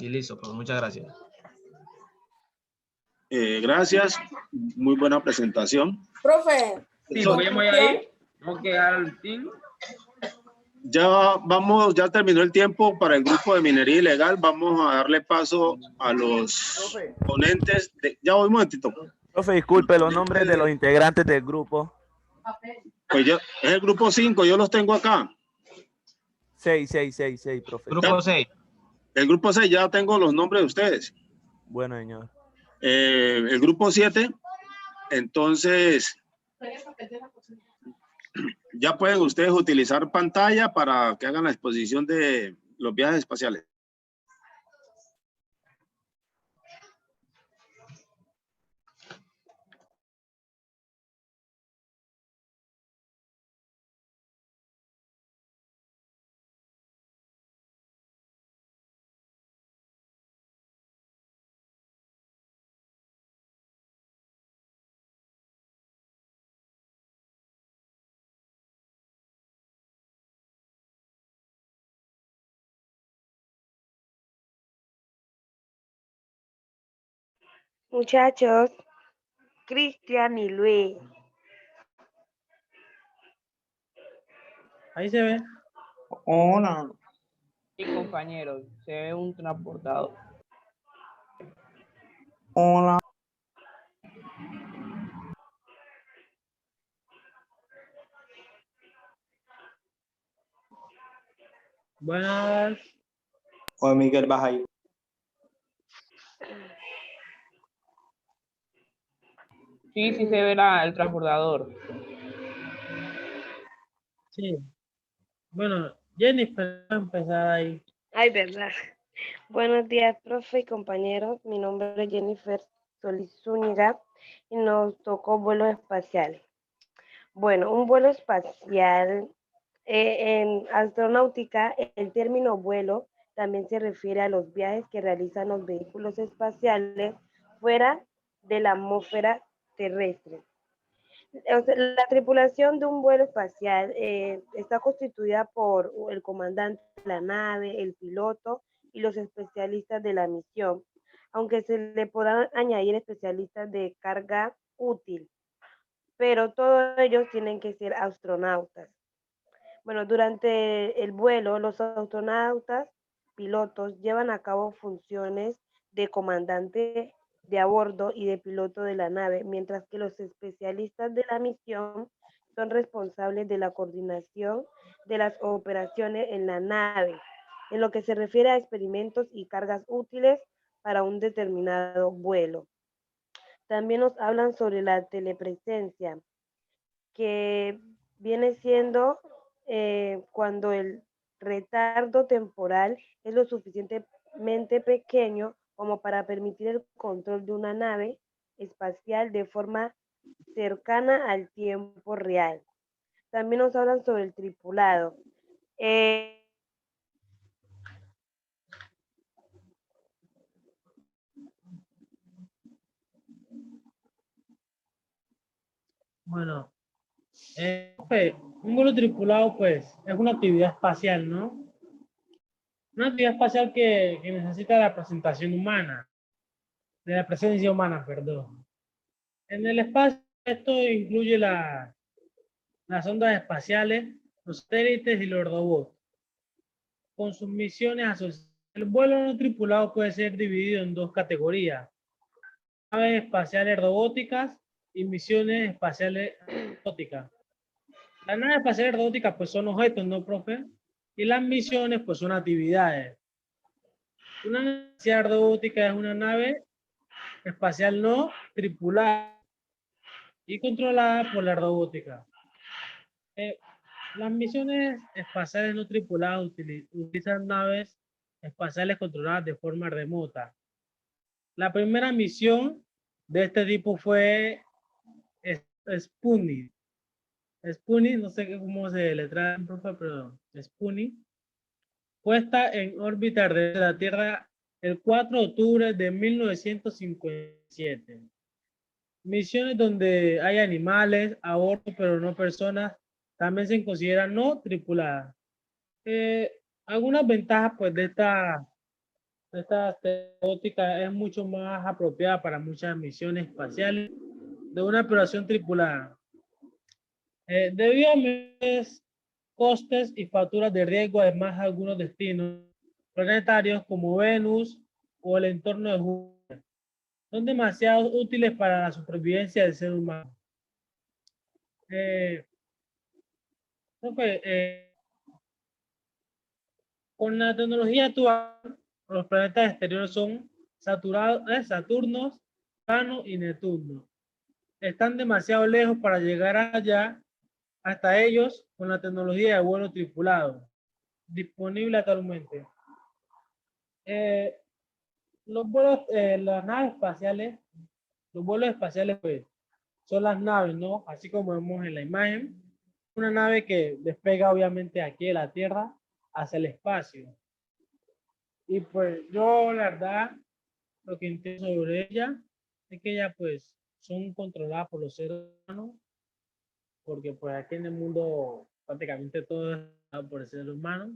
Y listo, pues muchas gracias. Gracias, muy buena presentación. Profe. Sí, porque ya me voy a ir. Tengo que dar el team. Ya terminó el tiempo para el grupo de minería ilegal. Vamos a darle paso a los ponentes. Ya voy un momentito. Profe, disculpe, los nombres de los integrantes del grupo. Pues es el grupo 5, yo los tengo acá. 6, profe. Grupo 6. El grupo 6, ya tengo los nombres de ustedes. Bueno, señor. El grupo 7, entonces, ya pueden ustedes utilizar pantalla para que hagan la exposición de los viajes espaciales. Muchachos, Cristian y Luis. Ahí se ve. Hola. Sí, compañero, se ve un transportador. Hola. Buenas. Juan Miguel, baja ahí. Sí, sí se ve el transbordador. Sí. Bueno, Jennifer, va a empezar ahí. Ay, verdad. Buenos días, profe y compañeros. Mi nombre es Jennifer Solís Zúñiga y nos tocó vuelos espaciales. Bueno, un vuelo espacial, en astronáutica, el término vuelo también se refiere a los viajes que realizan los vehículos espaciales fuera de la atmósfera terrestre. O sea, la tripulación de un vuelo espacial está constituida por el comandante de la nave, el piloto y los especialistas de la misión, aunque se le podrán añadir especialistas de carga útil, pero todos ellos tienen que ser astronautas. Bueno, durante el vuelo, los astronautas, pilotos, llevan a cabo funciones de comandante de a bordo y de piloto de la nave, mientras que los especialistas de la misión son responsables de la coordinación de las operaciones en la nave, en lo que se refiere a experimentos y cargas útiles para un determinado vuelo. También nos hablan sobre la telepresencia, que viene siendo cuando el retardo temporal es lo suficientemente pequeño como para permitir el control de una nave espacial de forma cercana al tiempo real. también nos hablan sobre el tripulado. Bueno, profe, un vuelo tripulado, pues, es una actividad espacial, ¿no? Una actividad espacial que necesita la presentación humana, de la presencia humana, perdón. En el espacio, esto incluye las ondas espaciales, los satélites y los robots, con sus misiones asociadas. El vuelo no tripulado puede ser dividido en dos categorías: naves espaciales robóticas y misiones espaciales robóticas. Las naves espaciales robóticas pues son objetos, ¿no, profe? Y las misiones pues son actividades. Una nave espacial robótica es una nave espacial no tripulada y controlada por la robótica. Las misiones espaciales no tripuladas utilizan naves espaciales controladas de forma remota. La primera misión de este tipo fue Sputnik. Sputnik, no sé cómo se le trae, profe, pero Sputnik, puesta en órbita alrededor de la Tierra el 4 de octubre de 1957. Misiones donde hay animales a bordo, pero no personas, también se consideran no tripuladas. Algunas ventajas pues de esta robótica es mucho más apropiada para muchas misiones espaciales de una operación tripulada. Debido a mayores costes y facturas de riesgo, además algunos destinos planetarios como Venus o el entorno de Júpiter son demasiado útiles para la supervivencia del ser humano. Con la tecnología actual, los planetas exteriores son Saturno, Urano y Neptuno. Están demasiado lejos para llegar allá, hasta ellos, con la tecnología de vuelo tripulado disponible actualmente. Las naves espaciales, los vuelos espaciales, pues, son las naves, ¿no? Así como vemos en la imagen, una nave que despega obviamente aquí de la Tierra hacia el espacio. Y pues yo, la verdad, lo que entiendo sobre ella es que ellas pues son controladas por los seres humanos, porque pues aquí en el mundo prácticamente todo es controlado por el ser humano.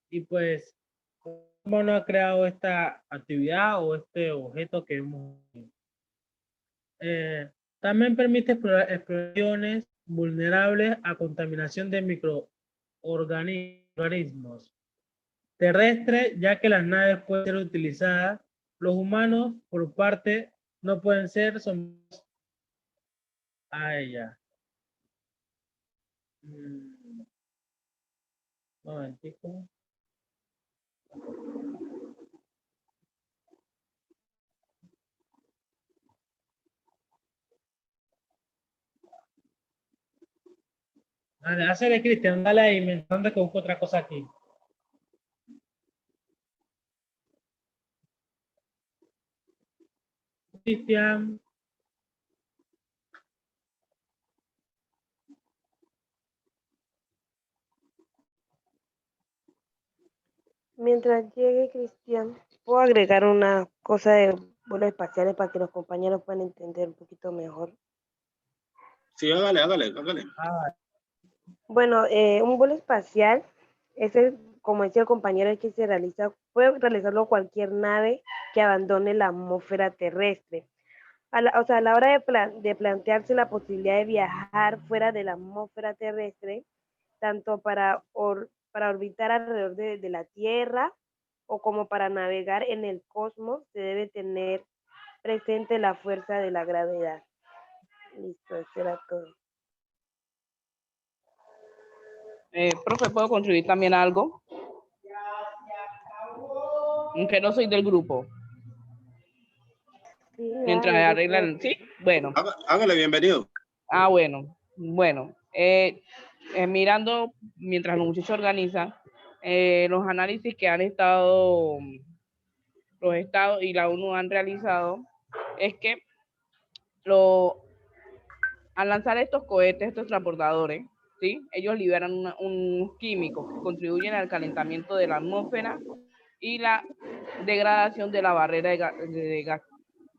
Y pues el humano ha creado esta actividad o este objeto que hemos también permite exploraciones vulnerables a contaminación de microorganismos terrestres, ya que las naves pueden ser utilizadas. Los humanos, por parte, no pueden ser sometidos a ella. Un momentico. Dale, hazle, Cristian, dale ahí, me anda que busco otra cosa aquí. Cristian. Mientras llegue Cristian, puedo agregar una cosa de vuelos espaciales para que los compañeros puedan entender un poquito mejor. Sí, hágale. Bueno, un vuelo espacial es como decía el compañero, el que se realiza, puede realizarlo cualquier nave que abandone la atmósfera terrestre. A la hora de plantearse la posibilidad de viajar fuera de la atmósfera terrestre, tanto para orbitar alrededor de la Tierra o como para navegar en el cosmos, se debe tener presente la fuerza de la gravedad. Listo, eso era todo. Profe, ¿puedo contribuir también a algo? Aunque no soy del grupo. Sí, Mientras arreglan, ¿sí? Bueno. Hágale, bienvenido. Ah, bueno. Bueno. Mirando, mientras los muchachos organizan, los análisis que han estado, los estados y la ONU han realizado, es que Al lanzar estos cohetes, estos transbordadores, ¿sí? Ellos liberan un químico que contribuyen al calentamiento de la atmósfera y la degradación de la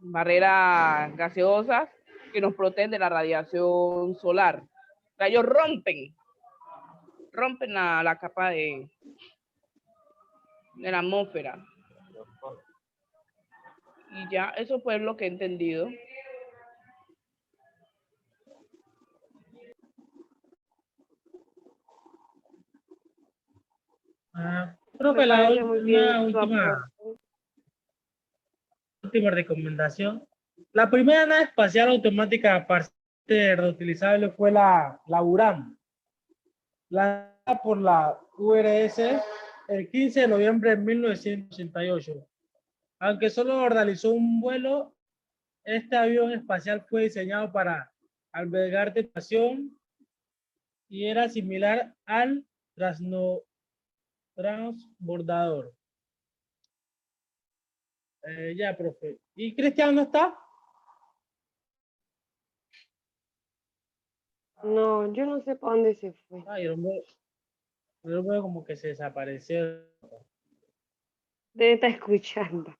barrera gaseosa que nos protegen de la radiación solar. O sea, ellos rompen la capa de la atmósfera. Y ya, eso fue lo que he entendido. Profe, Me la parece muy bien una su aporte. última recomendación. La primera nave espacial automática para ser reutilizable fue la Buran, lanzada por la URSS el 15 de noviembre de 1988. Aunque solo realizó un vuelo, este avión espacial fue diseñado para albergar tripulación y era similar al transbordador. Ya, profe. ¿Y Cristian no está? No, yo no sé para dónde se fue. Ay, yo veo como que se desapareció. Debe estar escuchando.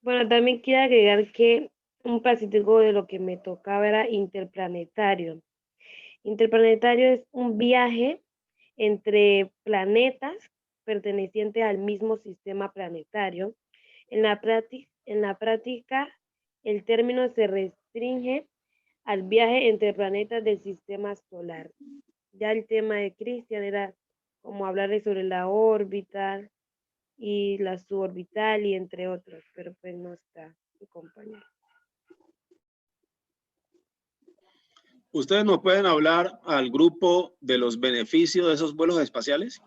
Bueno, también quiero agregar que un pedacito de lo que me tocaba era interplanetario. Interplanetario es un viaje entre planetas pertenecientes al mismo sistema planetario. En la práctica, el término se restringe al viaje entre planetas del sistema solar. Ya el tema de Cristian era como hablar sobre la órbita y la suborbital y entre otros, pero pues no está mi compañero. ¿Ustedes nos pueden hablar al grupo de los beneficios de esos vuelos espaciales?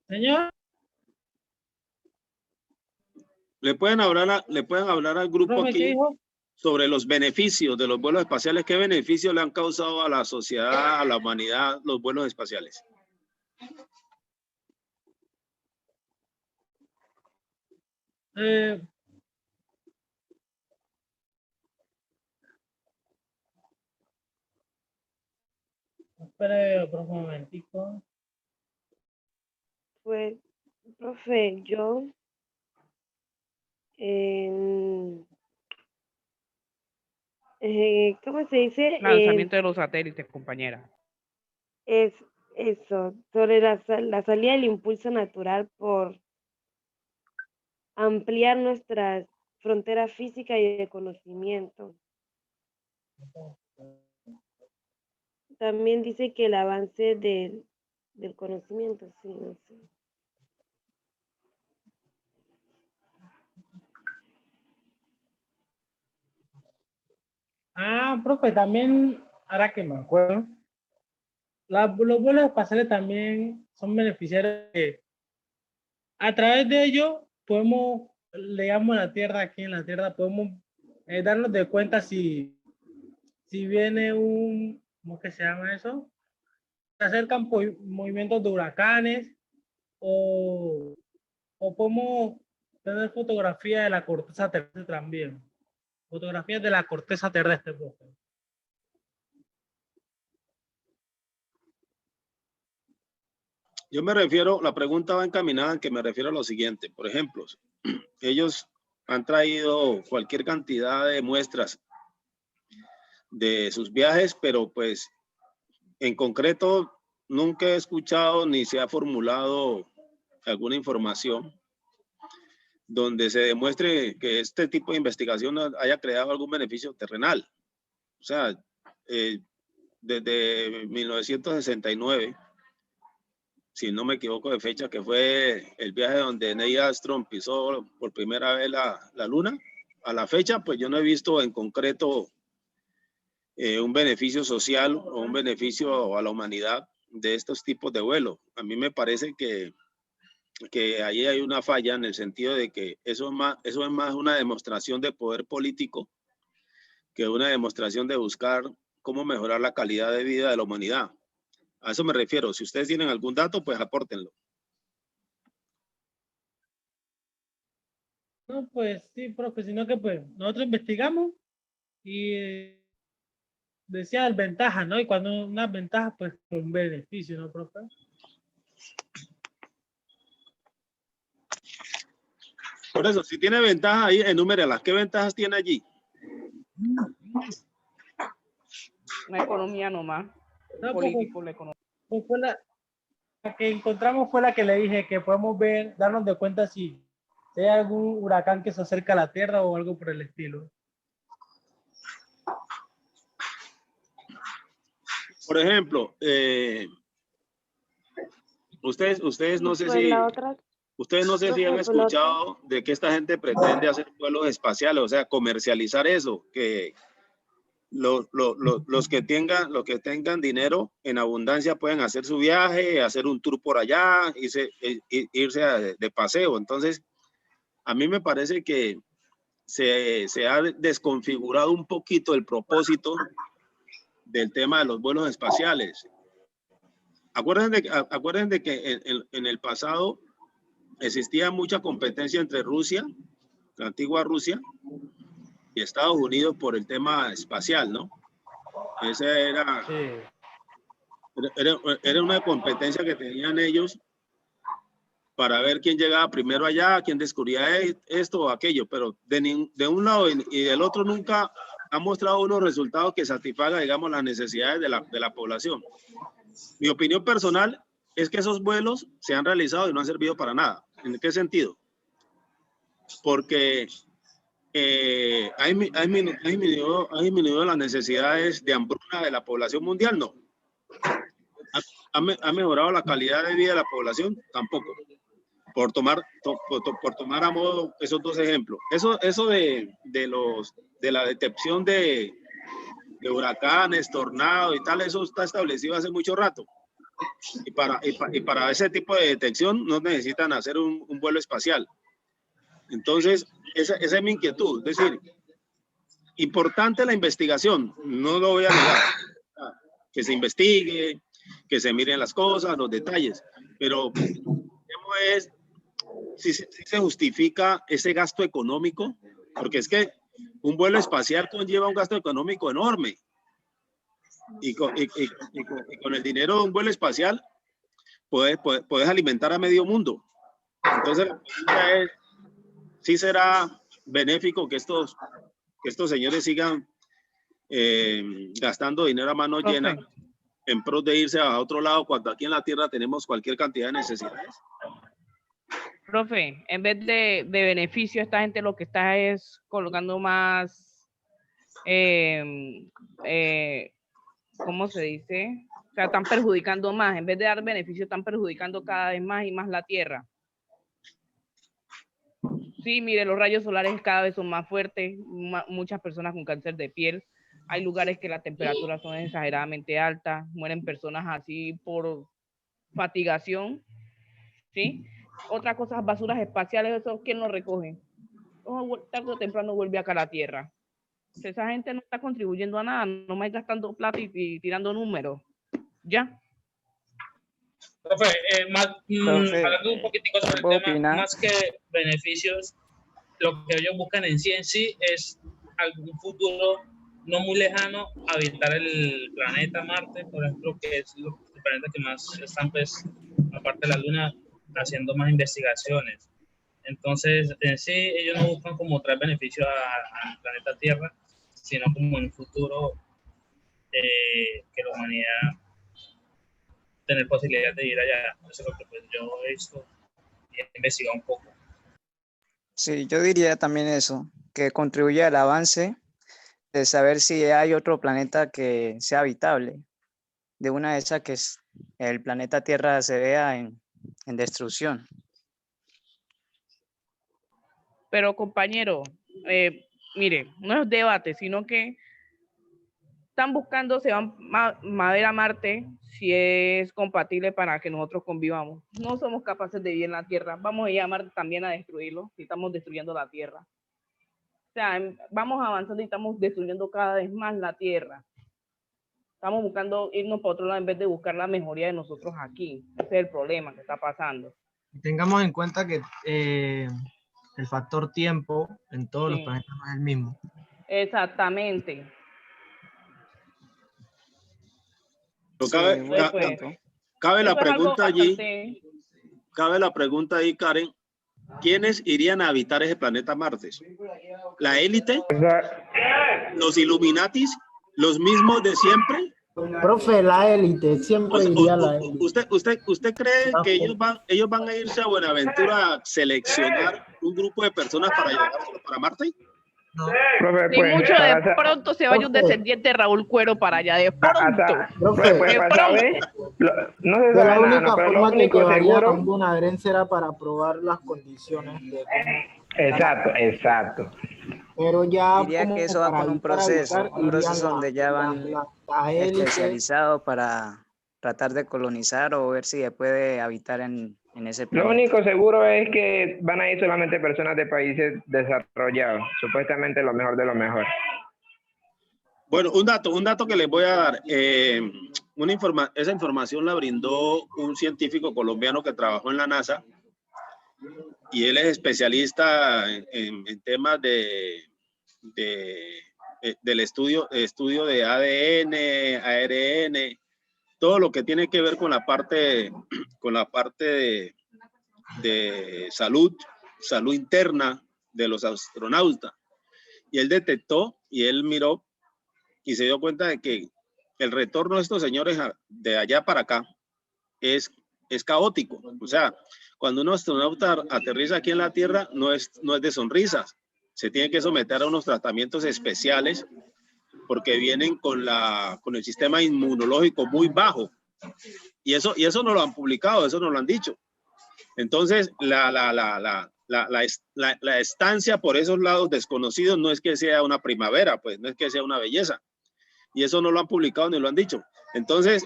Señor. ¿Le pueden hablar al grupo Profe, ¿qué aquí dijo? sobre los beneficios de los vuelos espaciales? ¿Qué beneficios le han causado a la sociedad, a la humanidad, los vuelos espaciales? Espere, profe, un momentico. Pues, profe, yo ¿cómo se dice? Lanzamiento de los satélites, compañera. Es eso, sobre la salida del impulso natural por ampliar nuestras fronteras físicas y de conocimiento. También dice que el avance del conocimiento, sí, no sé. Profe, también, ahora que me acuerdo, los vuelos espaciales también son beneficiarios que a través de ellos podemos, digamos, la Tierra, aquí en la Tierra, podemos darnos de cuenta si viene ¿cómo que se llama eso? Se acercan movimientos de huracanes o podemos tener fotografía de la corteza terrestre también. Fotografías de la corteza terrestre, profe. Yo me refiero, la pregunta va encaminada en que me refiero a lo siguiente. Por ejemplo, ellos han traído cualquier cantidad de muestras de sus viajes, pero pues en concreto nunca he escuchado ni se ha formulado alguna información donde se demuestre que este tipo de investigación haya creado algún beneficio terrenal. O sea, desde 1969, si no me equivoco de fecha, que fue el viaje donde Neil Armstrong pisó por primera vez la luna, a la fecha, pues yo no he visto en concreto un beneficio social o un beneficio a la humanidad de estos tipos de vuelos. A mí me parece que ahí hay una falla en el sentido de que eso es más una demostración de poder político que una demostración de buscar cómo mejorar la calidad de vida de la humanidad. A eso me refiero. Si ustedes tienen algún dato, pues apórtenlo. No, pues sí, profe, sino que pues nosotros investigamos y decía ventajas, ¿no? Y cuando una ventaja, pues un beneficio, ¿no, profe? Por eso, si tiene ventajas ahí, enuméralas. ¿Qué ventajas tiene allí? La economía nomás. No, Político, la economía. pues fue la que encontramos fue la que le dije que podemos ver, darnos de cuenta si hay algún huracán que se acerca a la Tierra o algo por el estilo. Por ejemplo, ustedes no sé Pues si... la otra, Ustedes no sé si han profe, pues la otra, escuchado de que esta gente pretende hacer vuelos espaciales, o sea, comercializar eso, que los que tengan dinero en abundancia pueden hacer su viaje, hacer un tour por allá, irse de paseo. Entonces, a mí me parece que se ha desconfigurado un poquito el propósito del tema de los vuelos espaciales. Acuérdense de que en el pasado existía mucha competencia entre Rusia, la antigua Rusia, y Estados Unidos por el tema espacial, ¿no? Esa era una competencia que tenían ellos para ver quién llegaba primero allá, quién descubría esto o aquello, pero de un lado y del otro nunca han mostrado unos resultados que satisfagan, digamos, las necesidades de la población. Mi opinión personal es que esos vuelos se han realizado y no han servido para nada. ¿En qué sentido? Porque ha disminuido las necesidades de hambruna de la población mundial, no. ¿Ha mejorado la calidad de vida de la población? Tampoco. Por tomar a modo esos dos ejemplos. Eso de la detección de huracanes, tornados y tal, eso está establecido hace mucho rato. Y para ese tipo de detección no necesitan hacer un vuelo espacial. Entonces, esa es mi inquietud. Es decir, importante la investigación, no lo voy a negar. Que se investigue, que se miren las cosas, los detalles. Pero, ¿cómo es? Si se justifica ese gasto económico, porque es que un vuelo espacial conlleva un gasto económico enorme. Y con el dinero de un vuelo espacial puedes alimentar a medio mundo. Entonces, la pregunta es, ¿sí será benéfico que estos señores sigan gastando dinero a mano llena en pro de irse a otro lado cuando aquí en la Tierra tenemos cualquier cantidad de necesidades? Profe, en vez de beneficio, esta gente lo que está es colocando más, ¿cómo se dice? O sea, están perjudicando más. En vez de dar beneficio, están perjudicando cada vez más y más la Tierra. Sí, mire, los rayos solares cada vez son más fuertes, muchas personas con cáncer de piel. Hay lugares que las temperaturas son exageradamente altas, mueren personas así por fatigación, ¿sí? Otra cosa, basuras espaciales, eso, ¿quién lo recoge? Tarde o temprano vuelve acá a la Tierra. Esa gente no está contribuyendo a nada, nomás gastando plata y tirando números. ¿Ya? Profe, hablando un poquitico sobre el tema, más que beneficios, lo que ellos buscan en sí es algún futuro no muy lejano, habitar el planeta Marte, por ejemplo, que es el planeta que más están, pues, aparte de la Luna, haciendo más investigaciones. Entonces, en sí, ellos no buscan como traer beneficio al planeta Tierra, sino como en un futuro que la humanidad tener posibilidad de ir allá. Eso es lo que pues, yo he visto y he investigado un poco. Sí, yo diría también eso, que contribuye al avance de saber si hay otro planeta que sea habitable. De una de esas que es el planeta Tierra se vea en destrucción. Pero compañero, mire, no es debate, sino que están buscando, se van a ver a Marte si es compatible para que nosotros convivamos. No somos capaces de vivir en la Tierra. Vamos a ir a Marte también a destruirlo, si estamos destruyendo la Tierra. O sea, vamos avanzando y estamos destruyendo cada vez más la Tierra. Estamos buscando irnos para otro lado en vez de buscar la mejoría de nosotros aquí. Ese es el problema que está pasando. Tengamos en cuenta que el factor tiempo en todos los Sí. planetas no es el mismo. Exactamente. Pero Sí, cabe, buen ca- Pues, punto. cabe la eso es algo pregunta allí, bastante... cabe la pregunta ahí, Karen, ¿quiénes irían a habitar ese planeta Marte? ¿La élite? ¿Los Illuminatis? ¿Los mismos de siempre? Profe, la élite, O siempre sea, iría la élite. ¿Usted cree que ellos van a irse a Buenaventura a seleccionar un grupo de personas para llevárselo para Marte? Profe, Ni pues, mucho de para sa- pronto se vaya un descendiente de Raúl Cuero para allá, de pronto. profe, pues, De para pronto. saber, no se Que sabe la nada, única ¿no? Pero lo forma que único llevarían a seguro, un Bonaerense será para probar las condiciones de exacto. pero ya Diría como que eso va para con evitar habitar un proceso irían donde ya van las élites. especializados para tratar de colonizar o ver si se puede habitar en ese Lo planeta. único seguro es que van a ir solamente personas de países desarrollados, supuestamente lo mejor de lo mejor. Bueno, un dato que les voy a dar. Esa información la brindó un científico colombiano que trabajó en la NASA y él es especialista en temas del estudio de ADN, ARN, todo lo que tiene que ver con la parte de salud interna de los astronautas. Y él detectó y él miró y se dio cuenta de que el retorno de estos señores de allá para acá es caótico. O sea, cuando un astronauta aterriza aquí en la Tierra, no es de sonrisas. Se tiene que someter a unos tratamientos especiales porque vienen con el sistema inmunológico muy bajo. Y eso no lo han publicado, eso no lo han dicho. Entonces, la estancia por esos lados desconocidos no es que sea una primavera, pues no es que sea una belleza. Y eso no lo han publicado ni lo han dicho. Entonces,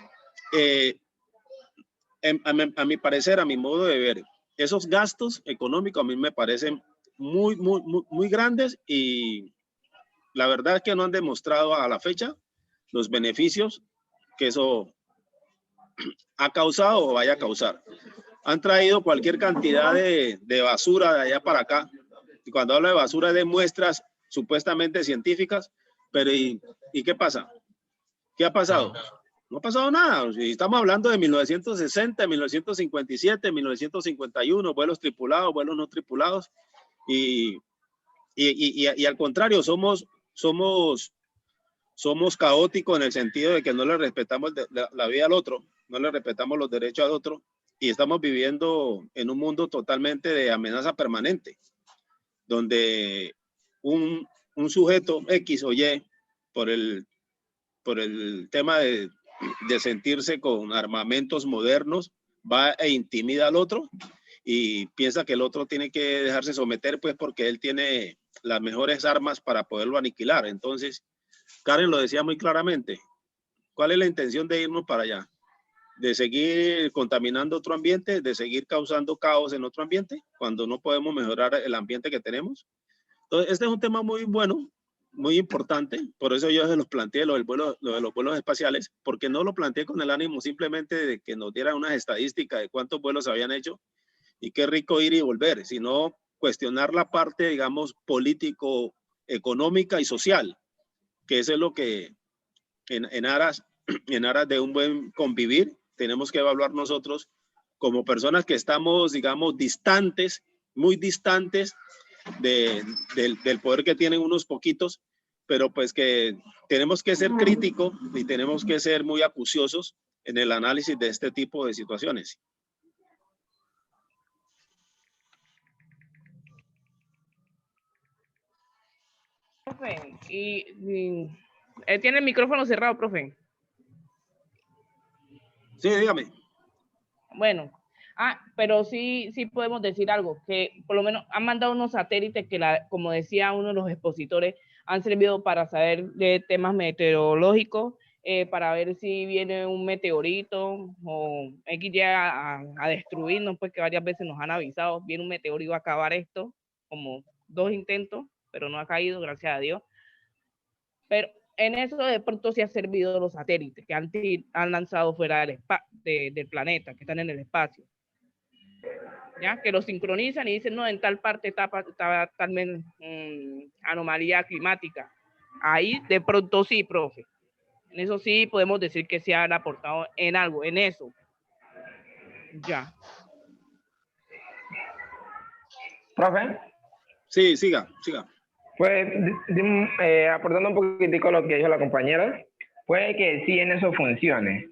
a mi parecer, a mi modo de ver, esos gastos económicos a mí me parecen muy grandes y la verdad es que no han demostrado a la fecha los beneficios que eso ha causado o vaya a causar. Han traído cualquier cantidad de basura de allá para acá. Y cuando hablo de basura, de muestras supuestamente científicas, pero ¿y qué pasa? ¿Qué ha pasado? No ha pasado nada. Estamos hablando de 1960, 1957, 1951, vuelos tripulados, vuelos no tripulados. Y al contrario, somos caóticos en el sentido de que no le respetamos la vida al otro, no le respetamos los derechos al otro y estamos viviendo en un mundo totalmente de amenaza permanente, donde un sujeto X o Y, por el tema de sentirse con armamentos modernos, va e intimida al otro y piensa que el otro tiene que dejarse someter, pues porque él tiene las mejores armas para poderlo aniquilar. Entonces, Karen lo decía muy claramente, ¿cuál es la intención de irnos para allá? ¿De seguir contaminando otro ambiente? ¿De seguir causando caos en otro ambiente? Cuando no podemos mejorar el ambiente que tenemos. Entonces, este es un tema muy bueno, muy importante. Por eso yo se los planteé, lo de los vuelos espaciales, porque no lo planteé con el ánimo simplemente de que nos dieran unas estadísticas de cuántos vuelos se habían hecho y qué rico ir y volver, sino cuestionar la parte, digamos, político, económica y social, que eso es lo que en aras de un buen convivir tenemos que evaluar nosotros como personas que estamos, digamos, distantes, muy distantes del poder que tienen unos poquitos, pero pues que tenemos que ser críticos y tenemos que ser muy acuciosos en el análisis de este tipo de situaciones. Profe, él tiene el micrófono cerrado, profe. Sí, dígame. Bueno, pero sí podemos decir algo, que por lo menos han mandado unos satélites que, como decía uno de los expositores, han servido para saber de temas meteorológicos, para ver si viene un meteorito o X llega a destruirnos, pues que varias veces nos han avisado, viene un meteorito y va a acabar esto, como 2 intentos, pero no ha caído, gracias a Dios. Pero en eso de pronto sí ha servido los satélites que han lanzado fuera del planeta, que están en el espacio. ¿ya? Que lo sincronizan y dicen, no, en tal parte está tal anomalía climática. Ahí de pronto sí, profe. En eso sí podemos decir que se han aportado en algo, en eso. Ya. Profe. Sí, siga. Pues, aportando un poquitico lo que dijo la compañera, puede que sí en eso funcione,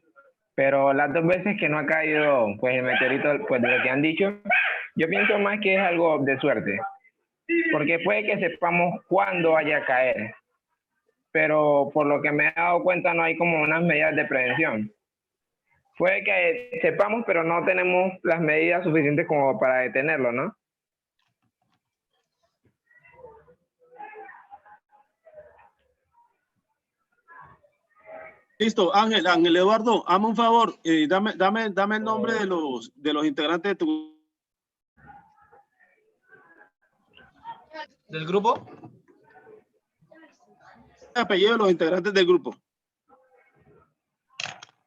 pero las 2 veces que no ha caído pues el meteorito, pues de lo que han dicho, yo pienso más que es algo de suerte, porque puede que sepamos cuándo vaya a caer, pero por lo que me he dado cuenta no hay como unas medidas de prevención. Puede que sepamos, pero no tenemos las medidas suficientes como para detenerlo, ¿no? Listo, Ángel Eduardo, hazme un favor, dame el nombre de los integrantes de tu... ¿Del grupo? Apellido de los integrantes del grupo.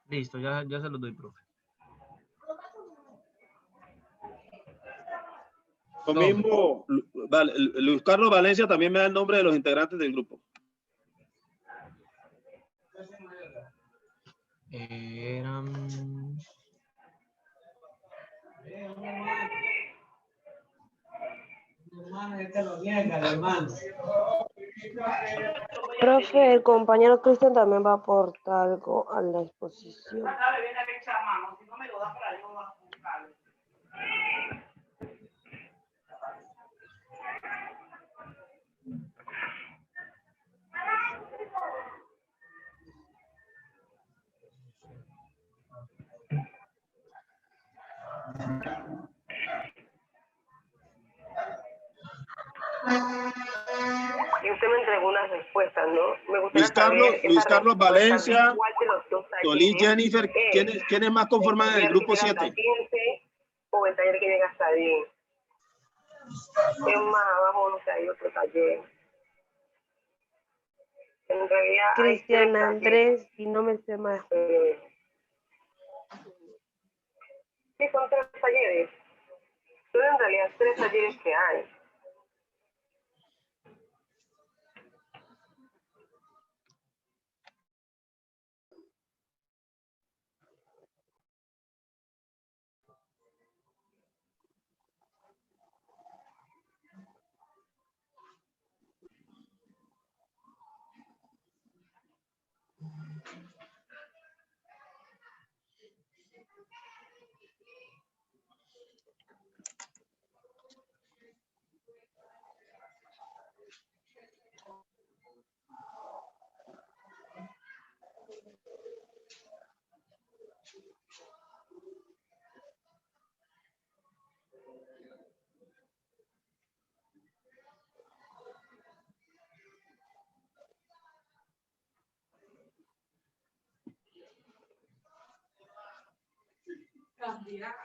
Listo, ya se los doy, profe. Lo mismo, Luis Carlos Valencia también me da el nombre de los integrantes del grupo. Profe, el compañero Cristian también va a aportar algo a la exposición. Y usted me entregó unas respuestas, ¿no? Me gustaría Luis Carlos Valencia, cuál de los 2 Solís talleres Jennifer, ¿quiénes más conforman el grupo 7? O el taller que llega hasta 10. Es más abajo, no sé, hay otro taller. En realidad Cristian Andrés, y no me sé más. Sí, son 3 talleres. Son en realidad 3 talleres que hay. Cambiar.